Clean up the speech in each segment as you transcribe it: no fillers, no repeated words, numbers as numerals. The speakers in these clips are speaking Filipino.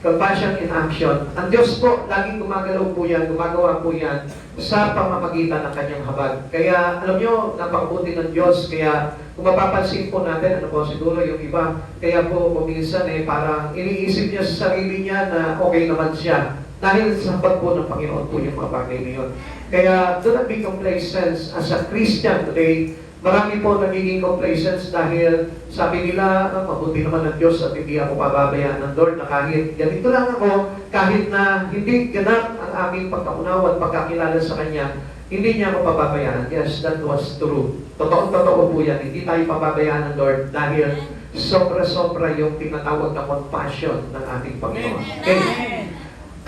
Compassion in action. Ang Diyos po, laging gumagalaw po yan, gumagawa po yan sa pamamagitan ng kanyang habag. Kaya, alam nyo, napakabuti ng Diyos. Kaya, kung mapapansin po natin, ano po, siguro yung iba, kaya po, kuminsan parang iniisip niya sa sarili niya na okay naman siya. Dahil sa habag po ng Panginoon po yung mga bagay na yun. Kaya, do not be complacent as a Christian today. Marami po nagiging complacence dahil sabi nila, mabuti naman ng Diyos at hindi ako pababayaan ng Lord na kahit ganito lang ako, kahit na hindi ganap ang aming pagkaunawa at pagkakilala sa Kanya, hindi niya ako pababayaan. Yes, that was true. Totoo po yan. Hindi tayo pababayaan ng Lord dahil sobra-sobra yung tinatawag na compassion ng ating Panginoon. Okay.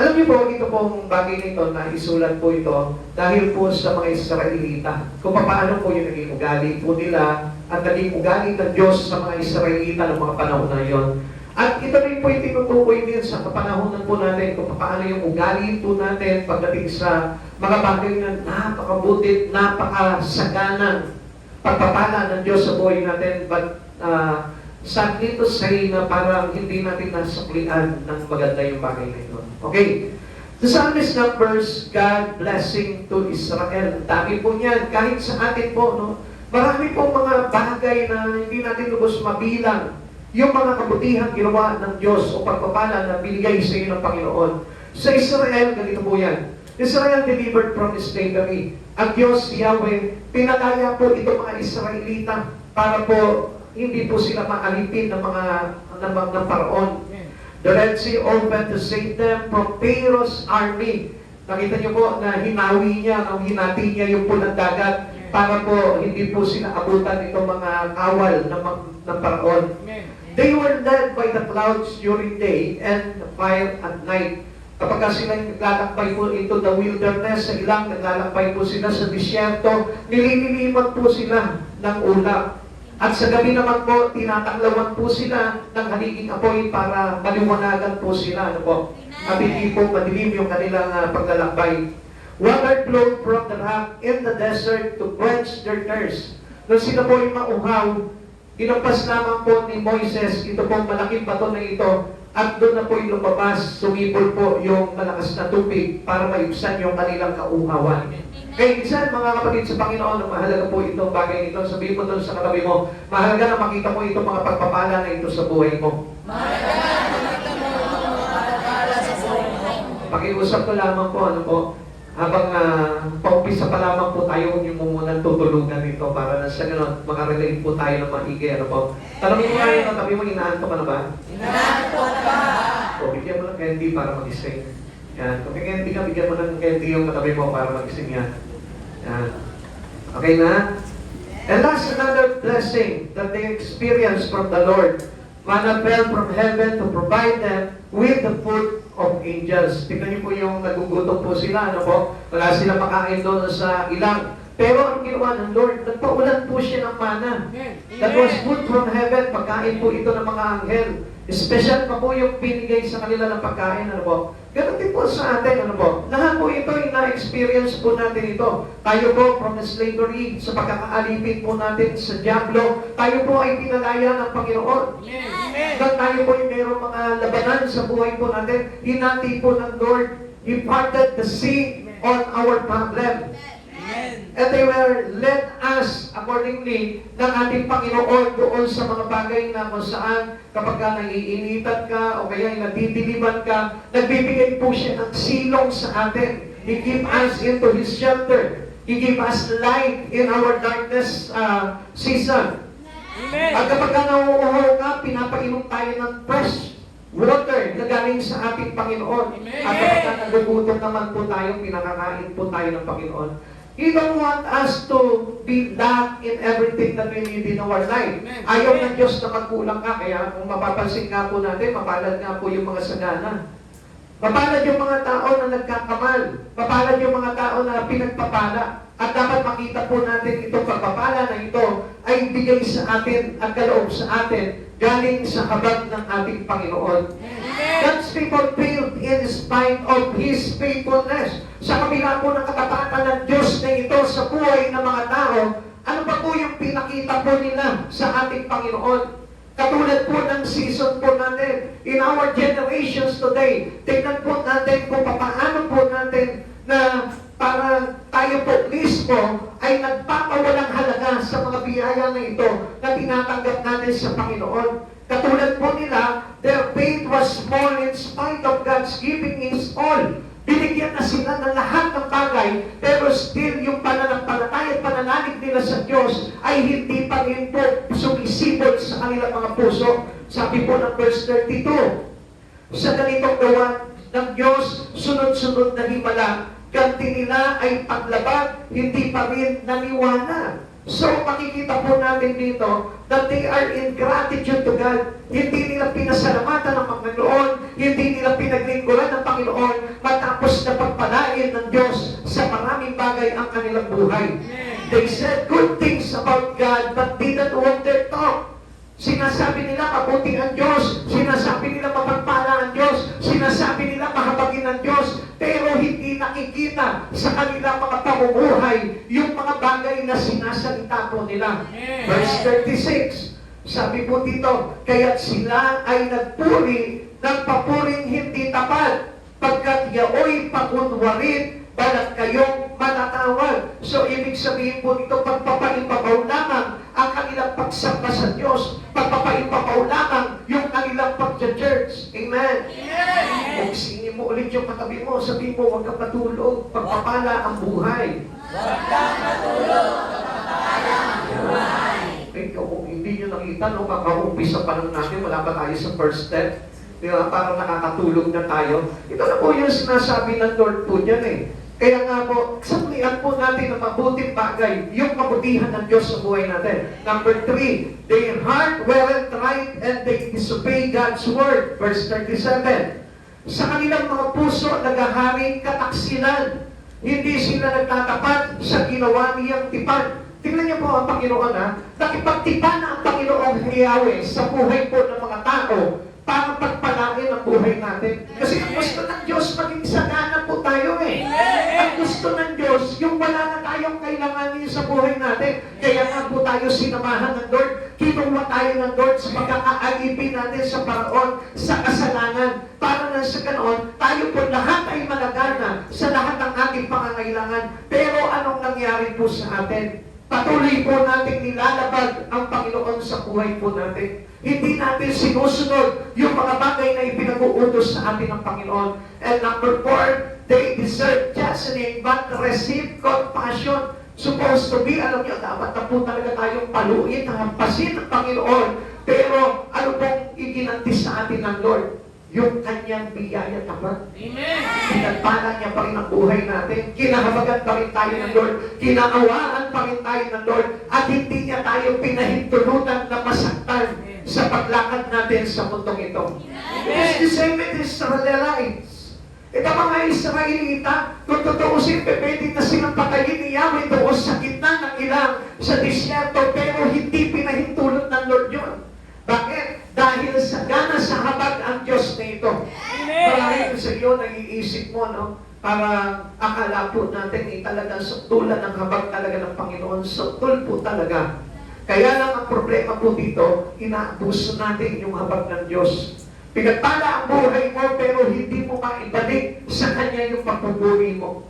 Alam niyo po, ito pong bagay nito na isulat po ito dahil po sa mga Israelita. Kung paano po yung naging ugali po nila at naging ugali ng Diyos sa mga Israelita ng mga panahon na yon. At ito rin po yung tinutukoy din sa kapanahonan po natin kung paano yung ugali po natin pagdating sa mga bagay na napakabutit, napakasaganan pagpapala ng Diyos sa buhay natin. But sadly to say na parang hindi natin nasuklian ng maganda yung bagay na ito. Okay. The psalmist numbers God blessing to Israel. Dami po niyan. Kahit sa atin po, no? Marami po mga bagay na hindi natin lubos mabilang. Yung mga kabutihan ginawa ng Diyos o pagpapala na binigay sa iyo ng Panginoon. Sa Israel, ganito po yan. Israel delivered from slavery. Ang Diyos, Yahweh, pinalaya po itong mga Israelita para po hindi po sila maalipin ng mga ng Paraon. The Red Sea opened to save them from Pharaoh's army. Nakita niyo po na hinawi niya, hinati niya yung pulang dagat para po hindi po sila abutan itong mga kawal ng Paraon. They were led by the clouds during day and the fire at night. Kapag sila naglalakbay po into the wilderness, sa ilang naglalakbay po sila sa disyerto, nilililiman po sila ng ulap. At sa gabi naman po, tinatanglawan po sila ng haliging apoy para maliwanagan po sila. Ano po? At hindi po madilim yung kanilang paglalakbay. Water flowed from the rock in the desert to quench their thirst. Nung sila po yung mauhaw, inampas lamang po ni Moises, ito po malaking bato na ito, at doon na po yung lumabas, sumipol po yung malakas na tubig para maibsan yung kanilang kauhawan. Kaya minsan, mga kapatid sa Panginoon, mahalaga po itong bagay nito. Sabihin mo doon sa katabi mo, mahalaga na makita mo itong mga pagpapala na ito sa buhay mo. Mahalaga na makita mo itong mga pagpapala sa buhay mo. Pakiusap ko lamang po, ano po, habang paumpisa pa lamang po tayo, huwag niyo muna tutulugan ito para na sa gano'n, makarelate po tayo ng maigi. Ano po? Tanongin mo nga yun, katabi mo, inaanto ka na ba? Inaanto ka na ba? O, bigyan mo ng candy para mag-ising. Yan. Kung may candy ka, bigyan mo ng candy yung katabi mo para mag-ising yan. Yan. Okay na? And last, another blessing that they experienced from the Lord. Manna fell from heaven to provide them with the food of angels. Tignan niyo po yung nagugutom po sila. Ano po? Wala sila makain doon sa ilang. Pero ang ginawa ng Lord, nagpaulan po siya ng mana. That was food from heaven. Pagkain po ito ng mga anghel. Special pa po yung binigay sa kanila ng pagkain. Ano po? Ganun din po sa atin. Ano po? Lahat po ito, na-experience po natin ito. Tayo po from the slavery, sa pagkakaalipin po natin sa diablo, tayo po ay pinalaya ng Panginoon. Dahil tayo po ay mayroong mga labanan sa buhay po natin. Hinati po ng Lord. He parted the sea on our problem. And they were led us accordingly ng ating Panginoon doon sa mga bagay na kung saan kapag ka naiinitan ka o kaya nadidiliman ka, nagbibigay po siya ng silong sa atin. He give us into His shelter. He give us light in our darkness season. Amen. At kapag ka nauuhaw ka, pinapainom tayo ng fresh water na galing sa ating Panginoon. Amen. At kapag ka nagugutom naman po tayo, pinakakain po tayo ng Panginoon. He don't want us to be lack in everything that we need in our life. Ayaw ng Diyos na magkulang ka. Kaya kung mapapansin nga po natin, mapalad nga po yung mga sagana. Mapalad yung mga tao na nagkakamal. Mapalad yung mga tao na pinagpapala. At dapat makita po natin itong pagpapala na ito ay bigay sa atin at kaloob sa atin galing sa habag ng ating Panginoon. God's people failed in spite of His faithfulness. Sa kabila po ng katapatan ng Diyos na ito sa buhay ng mga tao, ano ba po yung pinakita po nila sa ating Panginoon? Katulad po ng season po natin, in our generations today, tingnan po natin kung paano po natin na para tayo po mismo ay nagpapawalang halaga sa mga biyaya na ito na tinatanggap natin sa Panginoon. Katulad po nila, their faith was small in spite of God's giving His all. Binigyan na sila ng lahat ng bagay, pero still yung pananampalataya at pananalig nila sa Diyos ay hindi pa rin po sumisibol sa kanilang mga puso. Sabi po ng verse 32, sa ganitong gawa ng Diyos, sunod-sunod na himala, ganti nila ay paglabag, hindi pa rin naniwala. So, makikita po natin dito that they are in gratitude to God. Hindi nila pinasalamatan ng Panginoon, hindi nila pinaglingkuran ng Panginoon, matapos na pagpalain ng Diyos sa maraming bagay ang kanilang buhay. They said good things about God, but didn't walk their talk. Sinasabi nila mabuti ang Diyos, sinasabi nila mapagpala ang Diyos, sinasabi nila mahabagin ang Diyos, pero hindi nakikita sa kanilang mga pamumuhay yung mga bagay na sinasalita po nila. Verse 36, sabi po dito, kaya't sila ay nagpuri ng papuring hindi tapat, pagkat yaoy pakunwarin, balat kayong matatawag. So, ibig sabihin po dito, pagpapaipabaw lamang ang kanilang pagsamba sa Diyos, pagpapaipabaw lamang yung kanilang pagja-church. Amen? Kung singin mo ulit yung katabi mo, sabi mo, huwag kang matulog, pagpapala ang buhay. Huwag kang matulog, pagpapala ang buhay. Kung hindi nyo nakita, no, kakaumpisa pa lang natin, wala pa tayo sa first step. Di ba? Parang nakakatulog na tayo. Ito na po yung sinasabi ng Lord po dyan eh. Kaya nga po, sablihan po natin ang mabuting bagay, yung kabutihan ng Diyos sa buhay natin. Number 3, their heart weren't right and they disobey God's word. Verse 37, sa kanilang mga puso naghaharing kataksilan. Hindi sila nagtatapat sa ginawa niyang tipan. Tingnan niyo po ang Panginoon ha. Nakipagtipan na ang Panginoong Yahweh sa buhay po ng mga tao para pagpalain ang buhay natin. Kasi ang gusto ng Diyos maging sagana po tayo eh. Ang gusto ng Diyos, yung wala na tayong kailanganin sa buhay natin. Kaya nga po tayo sinamahan ng Lord. Kinuha tayo ng Lord sa pagkakaalipin natin sa paraon, sa kasalanan. Para na sa ganoon, tayo po lahat ay malagana sa lahat ng ating pangangailangan. Pero anong nangyari po sa atin? Patuloy po natin nilalabag ang Panginoon sa buhay po natin. Hindi natin sinusunod yung mga bagay na ipinag-uutos sa atin ng Panginoon. And number 4, they deserve chastening but receive compassion. Supposed to be, alam niyo, dapat na po talaga tayong paluin, hampasin ng Panginoon. Pero ano pong iginanti sa atin ng Lord? Yung kanyang biyaya tapat. Amen. Pinagpala niya pa rin ang buhay natin. Kinahabagan pa rin tayo ng Lord. Kinaawaan pa rin tayo ng Lord. At hindi niya tayo pinahintulutan na masaktan sa paglakad natin sa mundong ito. It is the same with Israelites. Ito mga Israelita, kung tutuusin, pwede na silang patayin ni Yahweh doon sa gitna ng ilang sa disyerto, pero hindi pinahintulot ng Lord yun. Bakit? Dahil sa gana sa habag ang Diyos na ito. Marami sa iyo nag-iisip mo, no? Para akala po natin talagang suktulan ng habag talaga ng Panginoon. Suktul po talaga. Kaya lang ang problema po dito, inaabuso natin yung habag ng Diyos. Pinagpala ang buhay mo, pero hindi mo maibalik sa Kanya yung pagpupuri mo.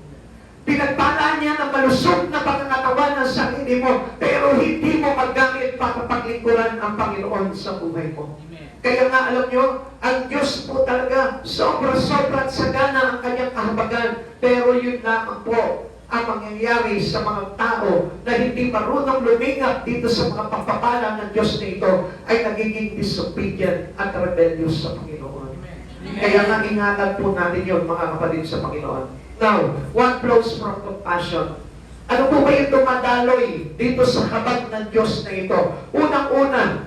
Pinagpala niya na malusog na pagkakatawan ng sarili mo, pero hindi mo magamit para paglingkuran ang Panginoon sa buhay mo. Kaya nga alam nyo, ang Diyos po talaga, sobra-sobra at sagana ang kanyang kahabagan, pero yun lamang po ang mangyayari sa mga tao na hindi marunong lumingap dito sa mga pagpapala ng Diyos na ito, ay nagiging disobedient at rebellious sa Panginoon. Kaya nga ingatan po natin yun, mga kapatid sa Panginoon. Now, what flows from compassion? Ano po ba yung dumadaloy dito sa habag ng Diyos na ito? Unang-una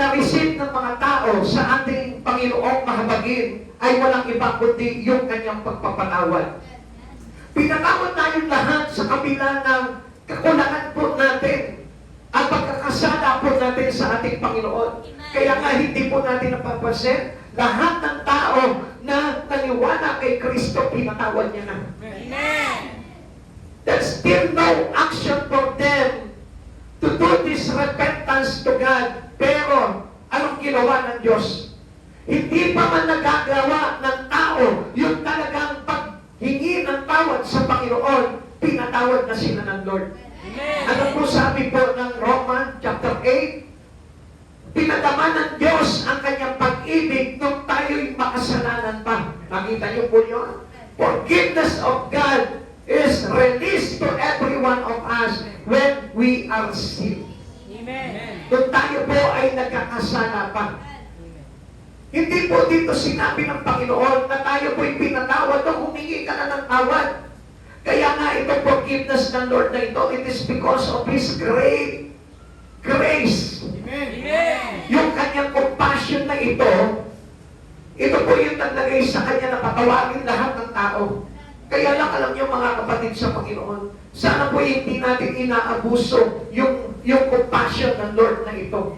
na-receive ng mga tao sa ating Panginoong mahabagin ay walang iba kundi yung kanyang pagpapatawad. Pinatawad tayong lahat sa kabila ng kakulangan po natin at pagkakasala po natin sa ating Panginoon. Kaya nga hindi po natin napapansin, lahat ng tao na naniwala kay Kristo, pinatawad niya na. Amen. There's still no action for them to do this repentance to God. Pero, anong ginawa ng Diyos? Hindi pa man nagagawa ng tao yung talagang paghingi ng tawad sa Panginoon, pinatawad na sila ng Lord. Ano po sabi po ng Roman chapter 8? Pinadama ng Diyos ang kanyang pag-ibig nung tayo'y makasalanan pa. Nakita niyo po yun? Forgiveness of God is released to every one of us when we are sinned. Amen. Nung tayo po ay nagkakasala pa. Hindi po dito sinabi ng Panginoon na tayo po'y pinatawad o humingi ka na ng tawad. Kaya nga itong forgiveness ng Lord na ito, it is because of His great grace. Amen. Yung kanyang compassion na ito po yung naglagay sa kanya na patawarin lahat ng tao. Kaya lang alam niyo mga kapatid sa Panginoon, sana po hindi natin inaabuso yung compassion ng Lord na ito.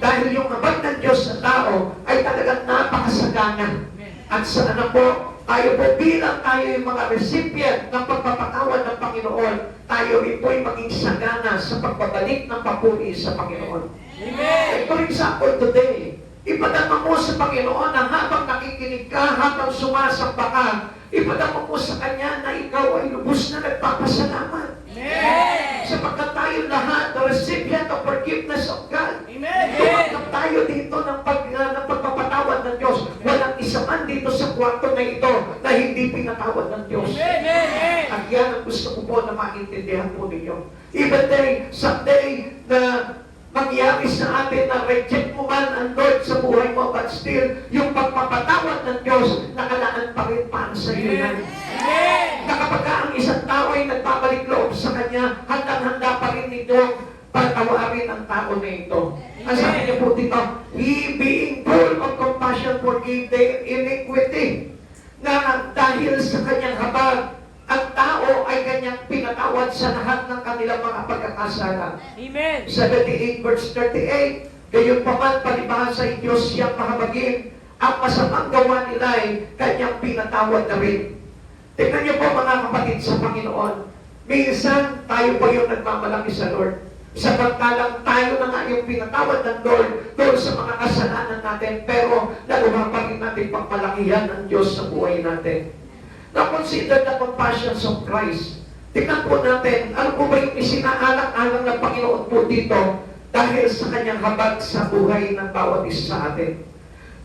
Dahil yung habag ng Diyos sa tao ay talagang napakasagana. At sana po, tayo po bilang tayo yung mga recipient ng pagpapatawad ng Panginoon, tayo rin po ay maging sagana sa pagbabalik ng papuri sa Panginoon. Amen. For example, today, ipadama mo sa Panginoon na habang nakikinig ka, habang sumasamba ka, ipadama mo sa Kanya na ikaw ay lubos na nagpapasalamat. Amen. Sapagkat tayo lahat, the recipient of forgiveness of God. Amen. Tumanggap tayo dito ng pagpapatawad ng Diyos. Walang isa man dito sa kwarto na ito na hindi pinatawad ng Diyos. Amen. At yan ang gusto ko po na maintindihan po ninyo. Even someday na mangyari sa atin na reject mo man ang Lord sa buhay mo, but still, yung pagpapatawad ng Diyos, nakalaan pa rin para sa iyo yan. Na kapag ang isang tao ay nagbabalik loob sa Kanya, handang-handa pa rin nito patawarin ang tao na ito. Ang sabi niya po dito, He being full of compassion forgave their iniquity. Na dahil sa Kanyang habag, ang tao ay Kanyang pinatawad sa lahat ng kanilang mga pagkakasala. Amen. 78 verse 38, gayon pa man palibhasa sa Diyos siyang mahabagin, ang masamang gawa nila ay Kanyang pinatawad na rin. Tingnan niyo po mga kapatid sa Panginoon, minsan tayo pa yung nagmamalaki sa Lord. Samantalang tayo na nga yung pinatawad ng Lord doon sa mga kasalanan natin, pero nagawa pa rin natin pagpalakihan ng Diyos sa buhay natin. Now consider the compassions of Christ. Tingnan po natin, ano po ba yung isinaalang-alang ng Panginoon po dito dahil sa Kanyang habag sa buhay ng bawat isa sa atin.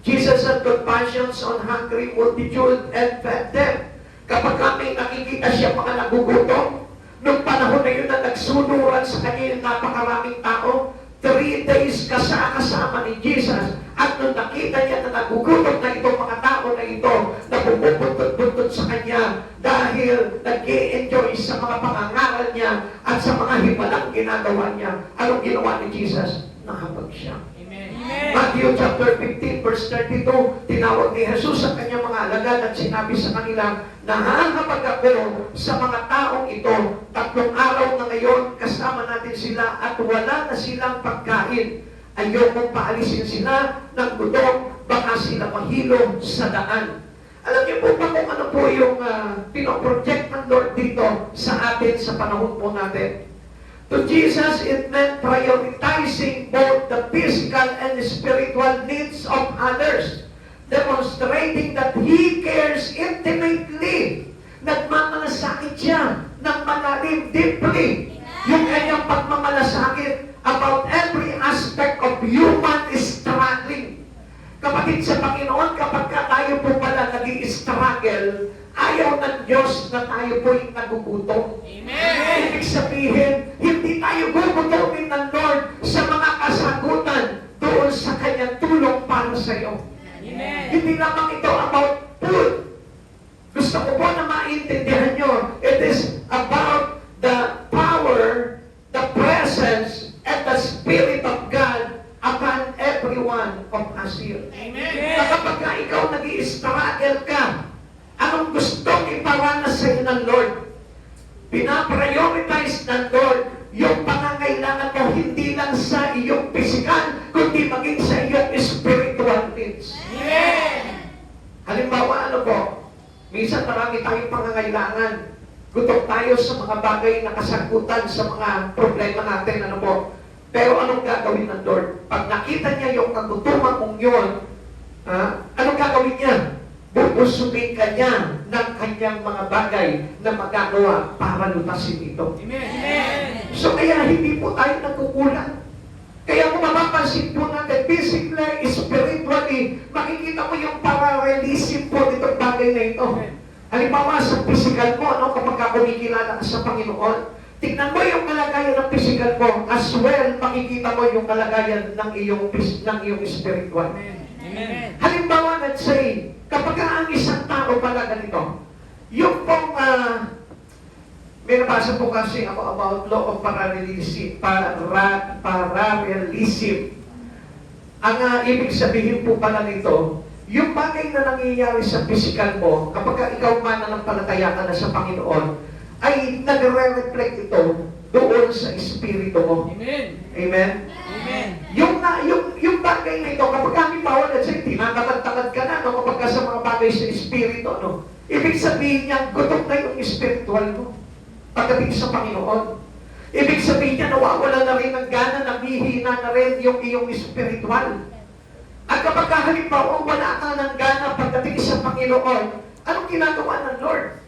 Jesus had compassion on hungry multitude and fed them. Kapag kami nakikita siya mga nagugutom, nung panahon na yun na nagsunuran sa Kanya yung napakaraming tao, 3 days kasama ni Jesus. At nung nakita niya na nagugutom na itong mga tao na ito, na bumubuntot-buntot sa Kanya dahil nag-i-enjoy sa mga pangangaral niya at sa mga himalang ginagawa niya, anong ginawa ni Jesus? Nahabag siya. Matthew chapter 15 verse 32, tinawag ni Jesus ang kanyang mga alagad at sinabi sa kanila, nahahabag ako sa mga taong ito, 3 araw na ngayon kasama natin sila at wala na silang pagkain. Ayokong paalisin sila ng gutom, baka sila mahilo sa daan. Alam niyo po ba kung ano po yung pinoproject ng Lord dito sa atin sa panahon po natin? To Jesus, it meant prioritizing both the physical and spiritual needs of others, demonstrating that He cares intimately. Nagmamalasakit siya ng malalim, deeply. Yung kanyang pagmamalasakit about every aspect of human struggling. Kapatid sa Panginoon, kapag tayo po pala nag-i-struggle, ayaw ng Diyos na tayo po yung nagugutom. Amen. Ibig sabihin, hindi tayo gugutomin ng Lord sa mga kasagutan doon sa Kanyang tulong para sa iyo. Amen. Hindi lamang ito about food. Gusto ko po na maintindihan nyo, it is about the power, the presence, and the Spirit of God upon every one of us here. Amen. Na kapag ikaw nag-i-struggle ka, anong gustong iparanas sa iyo ng Lord? Pinaprioritize ng Lord yung pangangailangan mo hindi lang sa iyong physical, kundi maging sa iyong spiritual needs. Amen. Halimbawa, ano po? Minsan marami tayong pangangailangan. Gutom tayo sa mga bagay na kasagutan sa mga problema natin. Ano po? Pero anong gagawin ng Lord? Pag nakita niya yung kagutuman mong yun, anong gagawin niya? Bubusugin ka niya ng kanyang mga bagay na magagawa para lutasin ito. Amen. So kaya hindi po tayo nagkukulang. Kaya kung mapapansin po natin, physically, spiritually, makikita mo yung parallelism po nitong bagay na ito. Halimbawa sa physical mo, no, kapag ka kumikilala ka sa Panginoon, tignan mo yung kalagayan ng physical mo, as well, makikita mo yung kalagayan ng iyong spiritual. Amen. Halimbawa, let's say, kapag ang isang tao pala ganito, yung pong, may nabasa po kasi ako about law of parallelism. Parallelism. Ang ibig sabihin po pala nito, yung bagay na nangyayari sa physical mo, kapag ikaw mananampalataya ka na sa Panginoon, ay nagre-reflect ito doon sa espiritu mo. Amen. Amen? Amen. Yung bagay na ito, kapag halimbawa, let's say, tinatamad-tamad ka na, no, kapag ka sa mga bagay sa espiritu, no, ibig sabihin niya, gutom na yung spiritual mo pagdating sa Panginoon. Ibig sabihin niya, nawawala na rin ng gana, namihina na rin yung iyong spiritual. At kapag halimbawa, wala ka ng gana pagdating sa Panginoon, anong ginagawa ng Lord?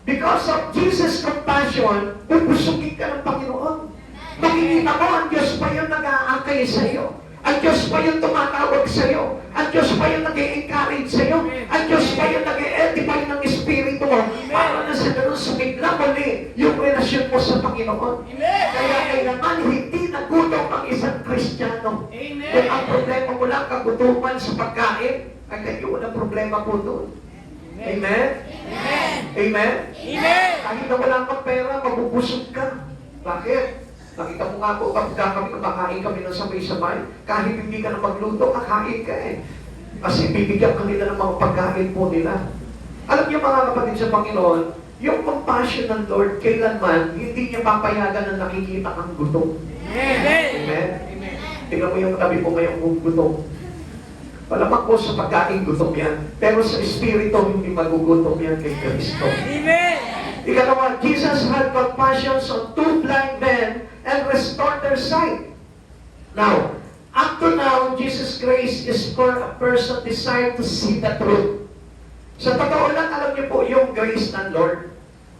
Because of Jesus' compassion, pupusugin ka ng Panginoon. Makikita mo, ang Diyos pa yung nag-aakay sa iyo. Ang Diyos pa yung tumatawag sa iyo. Ang Diyos pa yung nag-i-encourage sa iyo. Ang Diyos pa yung nag-i-edify ng Espiritu mo. Para na sa ganun sumigla muli yung relasyon mo sa Panginoon. Kaya kailangan hindi nagutom ang isang Kristiyano. Kung ang problema mo lang kagutuman sa pagkain, ay kayo walang problema po doon. Amen? Amen? Kahit na wala kang pera, mabubusog ka. Bakit? Nakita mo nga po, kapag kami kumakain kami ng sabay-sabay, kahit hindi ka na magluto, kakain ka eh. Kasi bibigyan ka nila ng mga pagkain po nila. Alam niyo mga kapatid sa Panginoon, yung compassion ng Lord, kailanman, hindi niya papayagan na nakikita kang gutom. Amen? Tingnan mo yung tabi mo ngayong gutom. Malamang po sa pagkain gutom yan. Pero sa espiritu, hindi magugutom yan kay Kristo. Ikalawa, Jesus had compassion on two blind men and restored their sight. Now, up to now, Jesus' grace is for a person desired to see the truth. Sa totoo lang, alam niyo po yung grace ng Lord.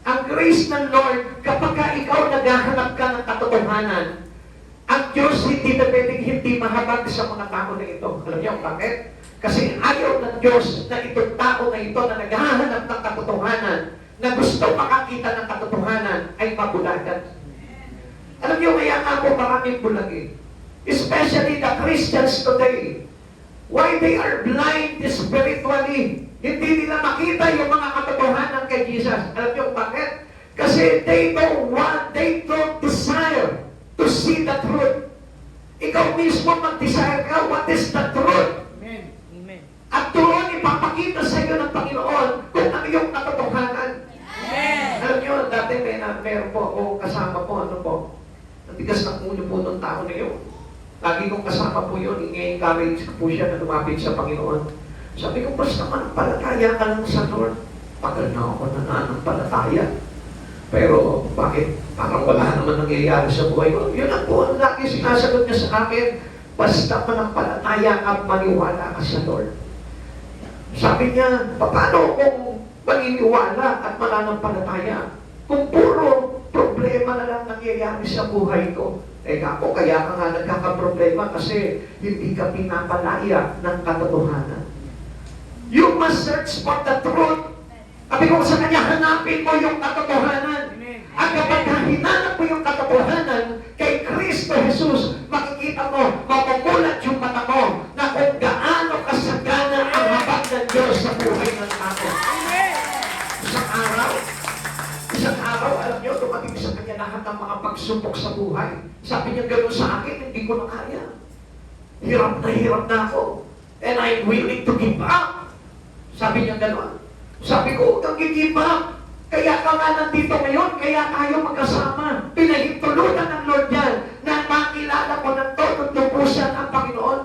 Ang grace ng Lord, kapag ikaw naghahanap ka ng katotohanan, ang Diyos hindi na pwedeng hindi mahabag sa mga tao na ito. Alam niyo bakit? Kasi ayaw ng Diyos na itong tao na ito na naghahanap ng katotohanan, na gusto makakita ng katotohanan, ay mabulagan. Alam niyo, kaya nga po maraming bulagi. Especially the Christians today. Why they are blind spiritually. Hindi nila makita yung mga katotohanan kay Jesus. Alam niyo bakit? Kasi they don't desire to see the truth. Ikaw mismo mag-desire ka, what is the truth? Amen. At doon ipapakita sa iyo ng Panginoon kung ano yung katotohanan. Alam niyo, dati meron po akong kasama po, ano po, ang tigas ng ulo po ng tao na yun. Lagi kong kasama po yun, i-encourage ko po siya na lumapit sa Panginoon. Sabi ko, basta mananampalataya ka lang sa Lord. Tagal na ako nananampalataya. Pero bakit? Parang wala naman nangyayari sa buhay ko. Yun ang po ang lagi sinasagot niya sa akin. Basta mananampalataya at maniwala ka sa Lord. Sabi niya, paano kung maniniwala at mananampalataya? Kung puro problema na lang nangyayari sa buhay ko. Ako, kaya ka nga nagkakaproblema kasi hindi ka pinapalaya ng katotohanan. You must search for the truth. Sabi ko sa kanya, hanapin mo yung katotohanan. At kapag hinanap mo yung katotohanan kay Kristo Jesus, makikita mo, makukulat yung mata mo na kung gaano kasagana ang habag ng Diyos sa buhay ng tao. Isang araw, alam niyo, dumating sa kanya lahat ng mga pagsubok sa buhay. Sabi niya gano'n sa akin, hindi ko na kaya. Hirap na ako. And I'm willing to give up. Sabi niya gano'n. Sabi ko, huwag kang give up. Kaya ka nga nandito ngayon, kaya tayo magkasama. Pinahintulutan ng Lord yan na makilala ko ng todo tubusan ang Panginoon.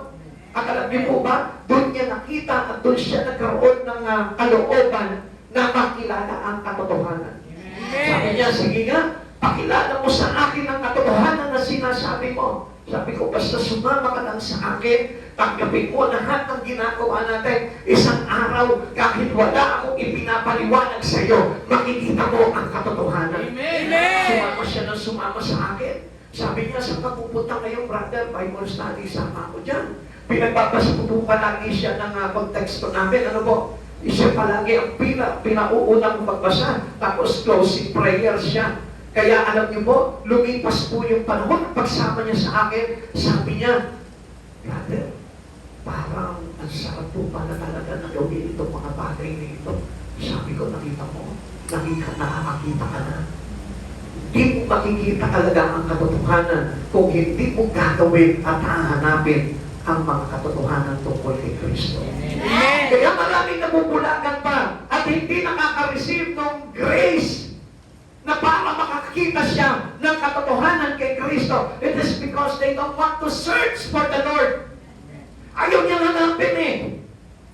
At alam niyo po ba, doon niya nakita at doon siya nagkaroon ng kalooban na makilala ang katotohanan. Sabi niya, sige nga, pakilala mo sa akin ang katotohanan na sinasabi mo. Sabi ko, basta sumama ka lang sa akin, tanggapin mo lahat ng ginagawa natin. Isang araw, kahit wala akong ipinapaliwanag sa iyo, makikita mo ang katotohanan. Amen. Sumama siya ng sumama sa akin. Sabi niya, saan ka pupunta ngayon, brother? Bible study, sama ako dyan. Pinagbabasa ko po palagi siya ng konteksto namin. Ano po? Siya palagi ang pinauunang magbasa. Tapos closing prayer siya. Kaya alam niyo po, lumipas po yung panahon. Pagsama niya sa akin, sabi niya, brother, parang ang sarap po pala talaga na gawin itong mga bagay na ito. Sabi ko, nakita mo, nakakakita ka na. Hindi mo makikita talaga ang katotohanan kung hindi mo gagawin at hahanapin ang mga katotohanan tungkol kay Kristo. Kaya maraming nabubulagan pa at hindi nakaka-receive ng grace na para makakita siya ng katotohanan kay Kristo. It is because they don't want to search for the Lord. Ayaw niya hanapin eh.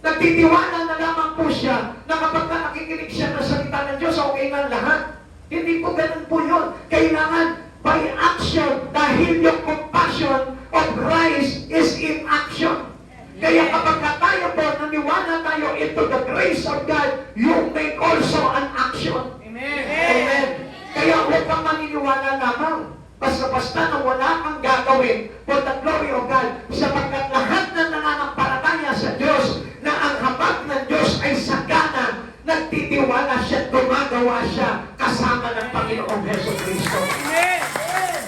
Nagtitiwala na lamang po siya na kapag nakikinig siya ng salita ng Diyos, okay na lahat. Hindi po ganun po yun. Kailangan by action dahil yung compassion of Christ is in action. Kaya kapag tayo po naniwala tayo into the grace of God, you make also an action. Amen. Kaya huwag kang maniniwala lamang. Basta-basta na wala kang gagawin for the glory of God, sapagkat lahat na nananampalataya sa Diyos na ang habag ng Diyos ay sagana, nagtitiwala siya, gumagawa siya kasama ng Panginoong Heso Kristo.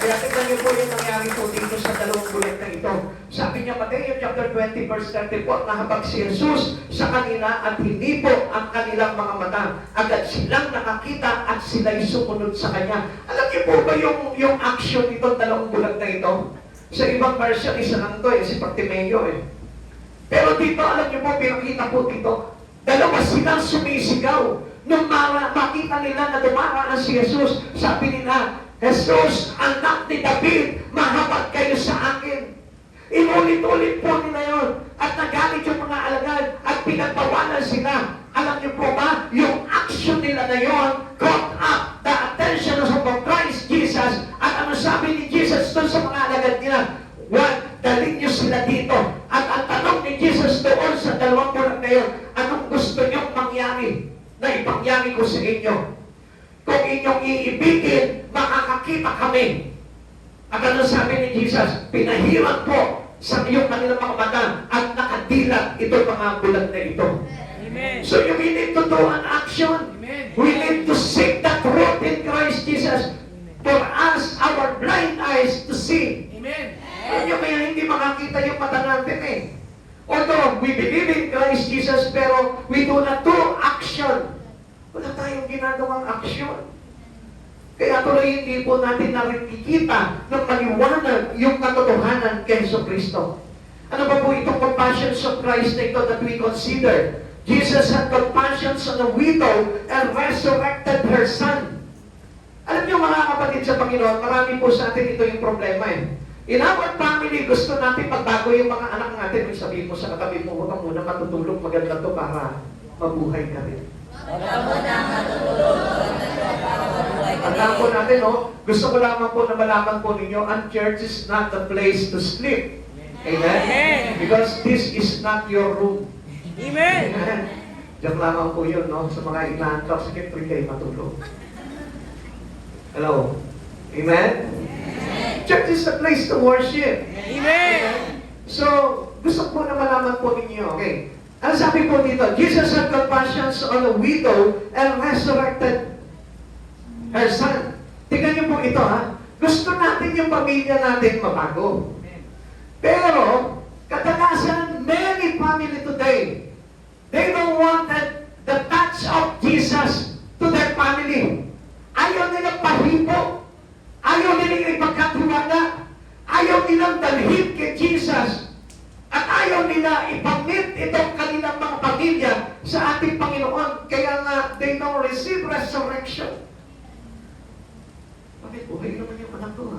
Kaya tignan niyo po yung nangyari po dito sa dalawang bulan na ito. Sabi niya, Mateo chapter 20 verse 34, nahabag si Jesus sa kanila at hindi po ang kanilang mga mata. Agad silang nakakita at sila'y sumunod sa Kanya. Alam niyo po ba yung action nito dalawang bulan na ito? Sa ibang version, isa lang to si Bartimeo eh. Pero dito, alam niyo po, pinakita po dito, dalawa silang sumisigaw. Nung makita nila na dumaraan si Jesus, sabi nila, Jesus, anak ni David, mahabag kayo sa akin. Inulit-ulit po nila yun. At nagalit yung mga alagad at pinagbawalan sila. Alam niyo po ba, yung action nila na yun caught up the attention of Christ Jesus. At ano sabi ni Jesus doon sa mga alagad nila? Dalhin niyo sila dito. At ang tanong ni Jesus doon sa dalawang bulan na yun, anong gusto niyong mangyari na ipangyari ko sa inyo? Kung inyong iibigin, makakakita kami. At ano sabi ni Jesus? Pinahirap po sa iyong kanilang mga mata at nakadilat itong mga bulan na ito. Amen. So you need to do an action. Amen. We need to seek that truth in Christ Jesus for us, our blind eyes to see. Amen. Kaya hindi makakita yung mata natin eh. Although we believe in Christ Jesus, pero we do not do action. Wala tayong ginagawang aksyon. Kaya tuloy hindi po natin nakikita ng maliwanag yung katotohanan kay Jesu Kristo. Ano ba po itong compassions of Christ na ito that we consider? Jesus had compassion on a widow and resurrected her son. Alam niyo mga kapatid sa Panginoon, marami po sa atin ito yung problema eh. In our family, gusto natin pagbago yung mga anak natin. May sabihin mo sa katabi mo, huwag ka muna matutulog, maganda to para mabuhay ka rin. Tandaan po natin, gusto ko lamang po na malaman po ninyo, ang church is not the place to sleep. Amen? Because this is not your room. Amen. Diyan lamang po yun, sa mga inaantok, sige, free kayo matulog. Hello? Amen? Church is the place to worship. Amen. So, gusto ko na malaman po ninyo, okay? Ang sabi po dito, Jesus had compassion on a widow and resurrected her son. Tingnan niyo po ito Gusto natin yung pamilya natin mabago. Pero, kadalasan, many family today, they don't want the touch of Jesus to their family. Ayaw nilang pahipo. Ayaw nilang ipagkatiwala. Ayaw nilang dalhin kay Jesus. At ayaw nila ipamit itong kanilang mga pamilya sa ating Panginoon. Kaya nga, they don't receive resurrection. Bakit? Buhay naman yung anak ko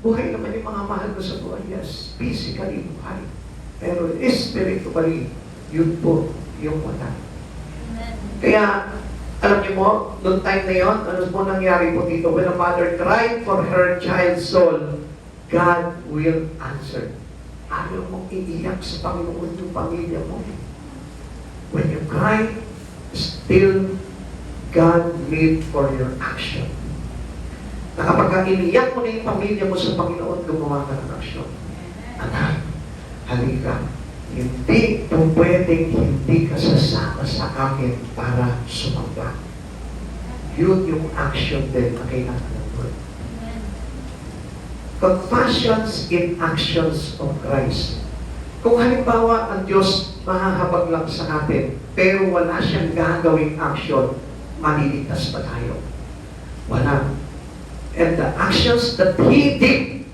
Buhay naman yung mga mahal ko sa buhay. Yes, physically buhay. Pero spiritually, yun po yung wala. Kaya, Alam niyo mo, noong time na yon, ano po nangyari po dito? When a mother cried for her child's soul, God will answer. Ayaw mong iiyak sa Panginoon yung pamilya mo. When you cry, still God made for your action. Na kapag iniyak mo na yung pamilya mo sa Panginoon, gumawa ka ng aksyon. Anak, halika. Hindi po pwedeng hindi ka sasama sa akin para sumamba. Yun yung action din na kailangan ng Lord. Confessions in actions of Christ. Kung halimbawa ang Diyos mahahabag lang sa atin, pero wala siyang gagawing action, maliligtas ba tayo? Wala. And the actions that He did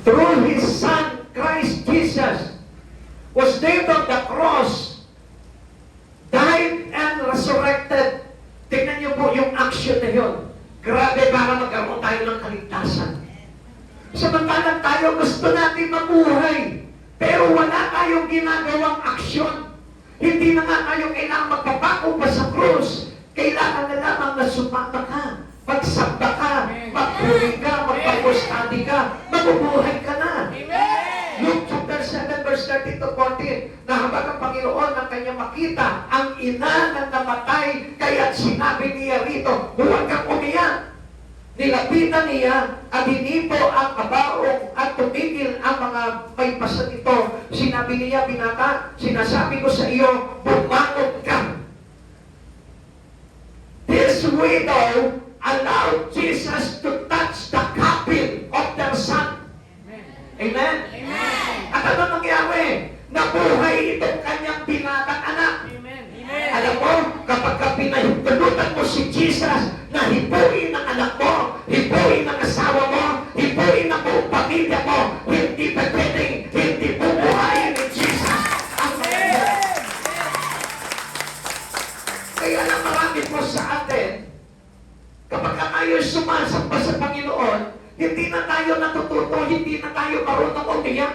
through His Son, Christ Jesus, was nailed on the cross, died and resurrected. Tingnan niyo po yung action na yun. Grabe, para magkaroon tayo ng kaligtasan. Samantalang tayo gusto natin mabuhay, pero wala tayong ginagawang aksyon. Hindi na nga tayo kailangan magpapako pa sa krus. Kailangan na lamang na sumama ka, magsamba ka, magpuri ka, magpapostadi ka, mabubuhay ka na. Luke chapter 7 verse 30 to 14, na habang ang Panginoon ang kanya makita ang ina na namatay, kaya't sinabi niya rito, huwag kang umiyak. Nilapitan niya at hinipo ang kabaong at tumigil ang mga may pasa nito. Sinabi niya, binata, sinasabi ko sa iyo, bumangon ka. This widow allowed Jesus to touch the coffin of their son. Amen? Amen. At ano nangyari? Nabuhay itong kanyang binatang anak. Amen. Alam mo, kapag pinahintulutan mo si Jesus na hipuin ang anak mo, hipuin ang asawa mo, hipuin ang buong pamilya mo, hindi pa pwedeng, hindi bubuhayin ni Jesus ang mga yan. Kaya lang marami po sa atin, kapag tayo sumasamba sa Panginoon, hindi na tayo natututo, hindi na tayo marunong umiyak.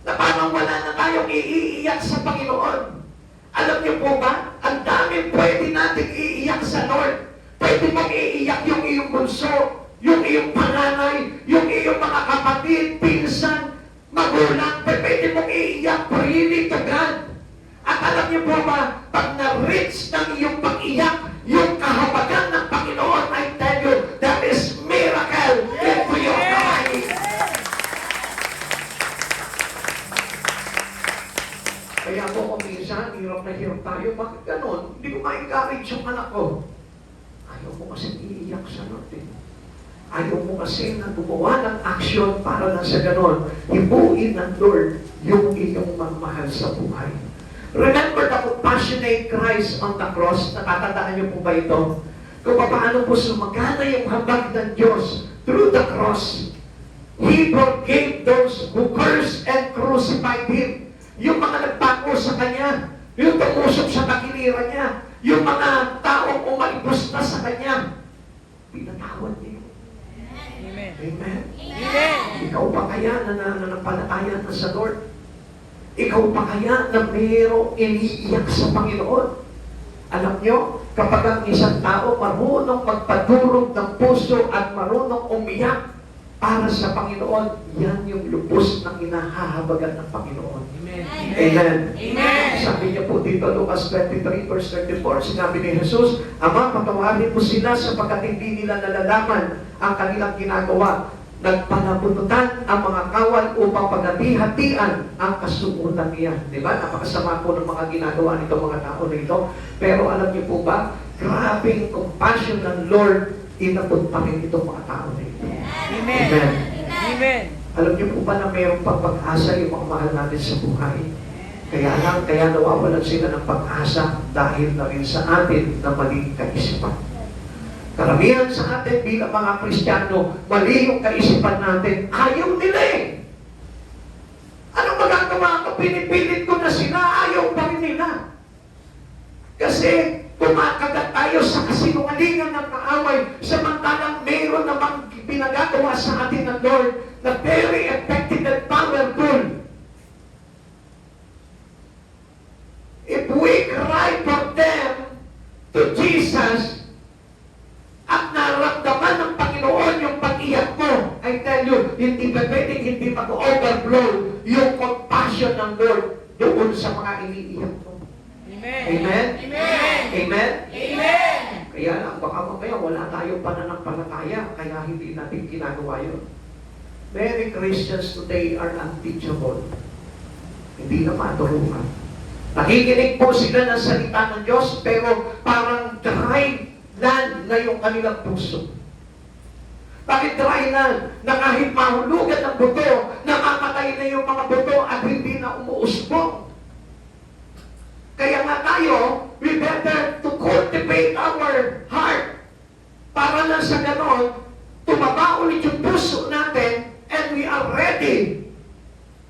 Na parang wala na tayong iiyak sa Panginoon. Alam niyo po ba, ang dami pwede natin iiyak sa Lord. Pwede mong iiyak yung iyong bunso, yung iyong panganay, yung iyong mga kapatid, pinsan, magulang. Pwede mong iiyak freely to God. At alam niyo po ba, pag na-reach ng iyong pag-iyak, yung kahabagan ng Panginoon, I tell you, that is miracle into your life. Kaya po kung minsan, hirap na hirap tayo, bakit ganon? Hindi ko ma-encourage yung anak ko. Ayaw mo kasi iiyak sa Lord eh. Ayaw mo kasi na gumawa ng action para na sa ganon. Hibuin ng Lord yung iyong magmahal sa buhay. Remember the compassionate Christ on the cross. Natatandaan niyo po ba ito? Kung paano po sumagana yung habag ng Diyos through the cross. He forgave those who cursed and crucified Him. Yung mga nagpako sa Kanya, yung tumusok sa takiliran niya, yung mga taong umalibos na sa Kanya, pinatawad niyo. Amen. Amen. Amen. Ikaw pa kaya na nananampalataya na sa Lord? Ikaw pa kaya na mayroong iniiyak sa Panginoon? Alam nyo, kapag ang isang tao marunong magpadurog ng puso at marunong umiyak para sa Panginoon, yan yung lubos ng inahahabagan ng Panginoon. Amen. Amen. Amen. Sabi niya po dito, Lucas 23 verse 34, sinabi ni Jesus, Ama, patawarin mo sila sapagkat hindi nila nalalaman ang kanilang ginagawa. Nagpanabunutan ang mga kawal upang paghati-hatian ang kasuutan niya. Diba? Napakasama po ng mga ginagawa nito mga tao nito. Pero alam niyo po ba, grabing compassion ng Lord, inabot pa rin itong mga tao nito. Amen. Amen. Amen. Alam niyo po ba na mayroong pag-asa yung mga mahal natin sa buhay? Kaya nawawalan sila ng pag-asa dahil na rin sa atin na maling kaisipan. Karamihan sa atin bilang mga Kristiyano, mali yung kaisipan natin. Ayaw nila eh. Anong magagawa ko? Pinipilit ko na sila. Ayaw pa rin nila. Kasi kumakagat tayo sa kasinungalingan ng kaaway, samantalang mayroon namang pinagagawa sa atin ng Lord na very effective and powerful. If we cry for to Jesus at naramdaman ng Panginoon yung pag-iyak mo, I tell you, hindi pa pwedeng hindi mag-overflow yung compassion ng Lord doon sa mga iniiyak mo. Amen. Amen? Amen. Amen? Amen. Kaya lang, baka mamaya wala tayong pananampalataya, kaya hindi natin ginagawa yun. Many Christians today are unteachable. Hindi na maturuan. Nakikinig po sila ng salita ng Diyos, pero parang dry land na yung kanilang puso. Bakit dry land? Na kahit mahulugan ng buto, namamatay na yung mga buto at hindi na umuusbong. Kaya nga tayo, we better to cultivate our heart para lang sa ganon, tumaba ulit yung puso natin and we are ready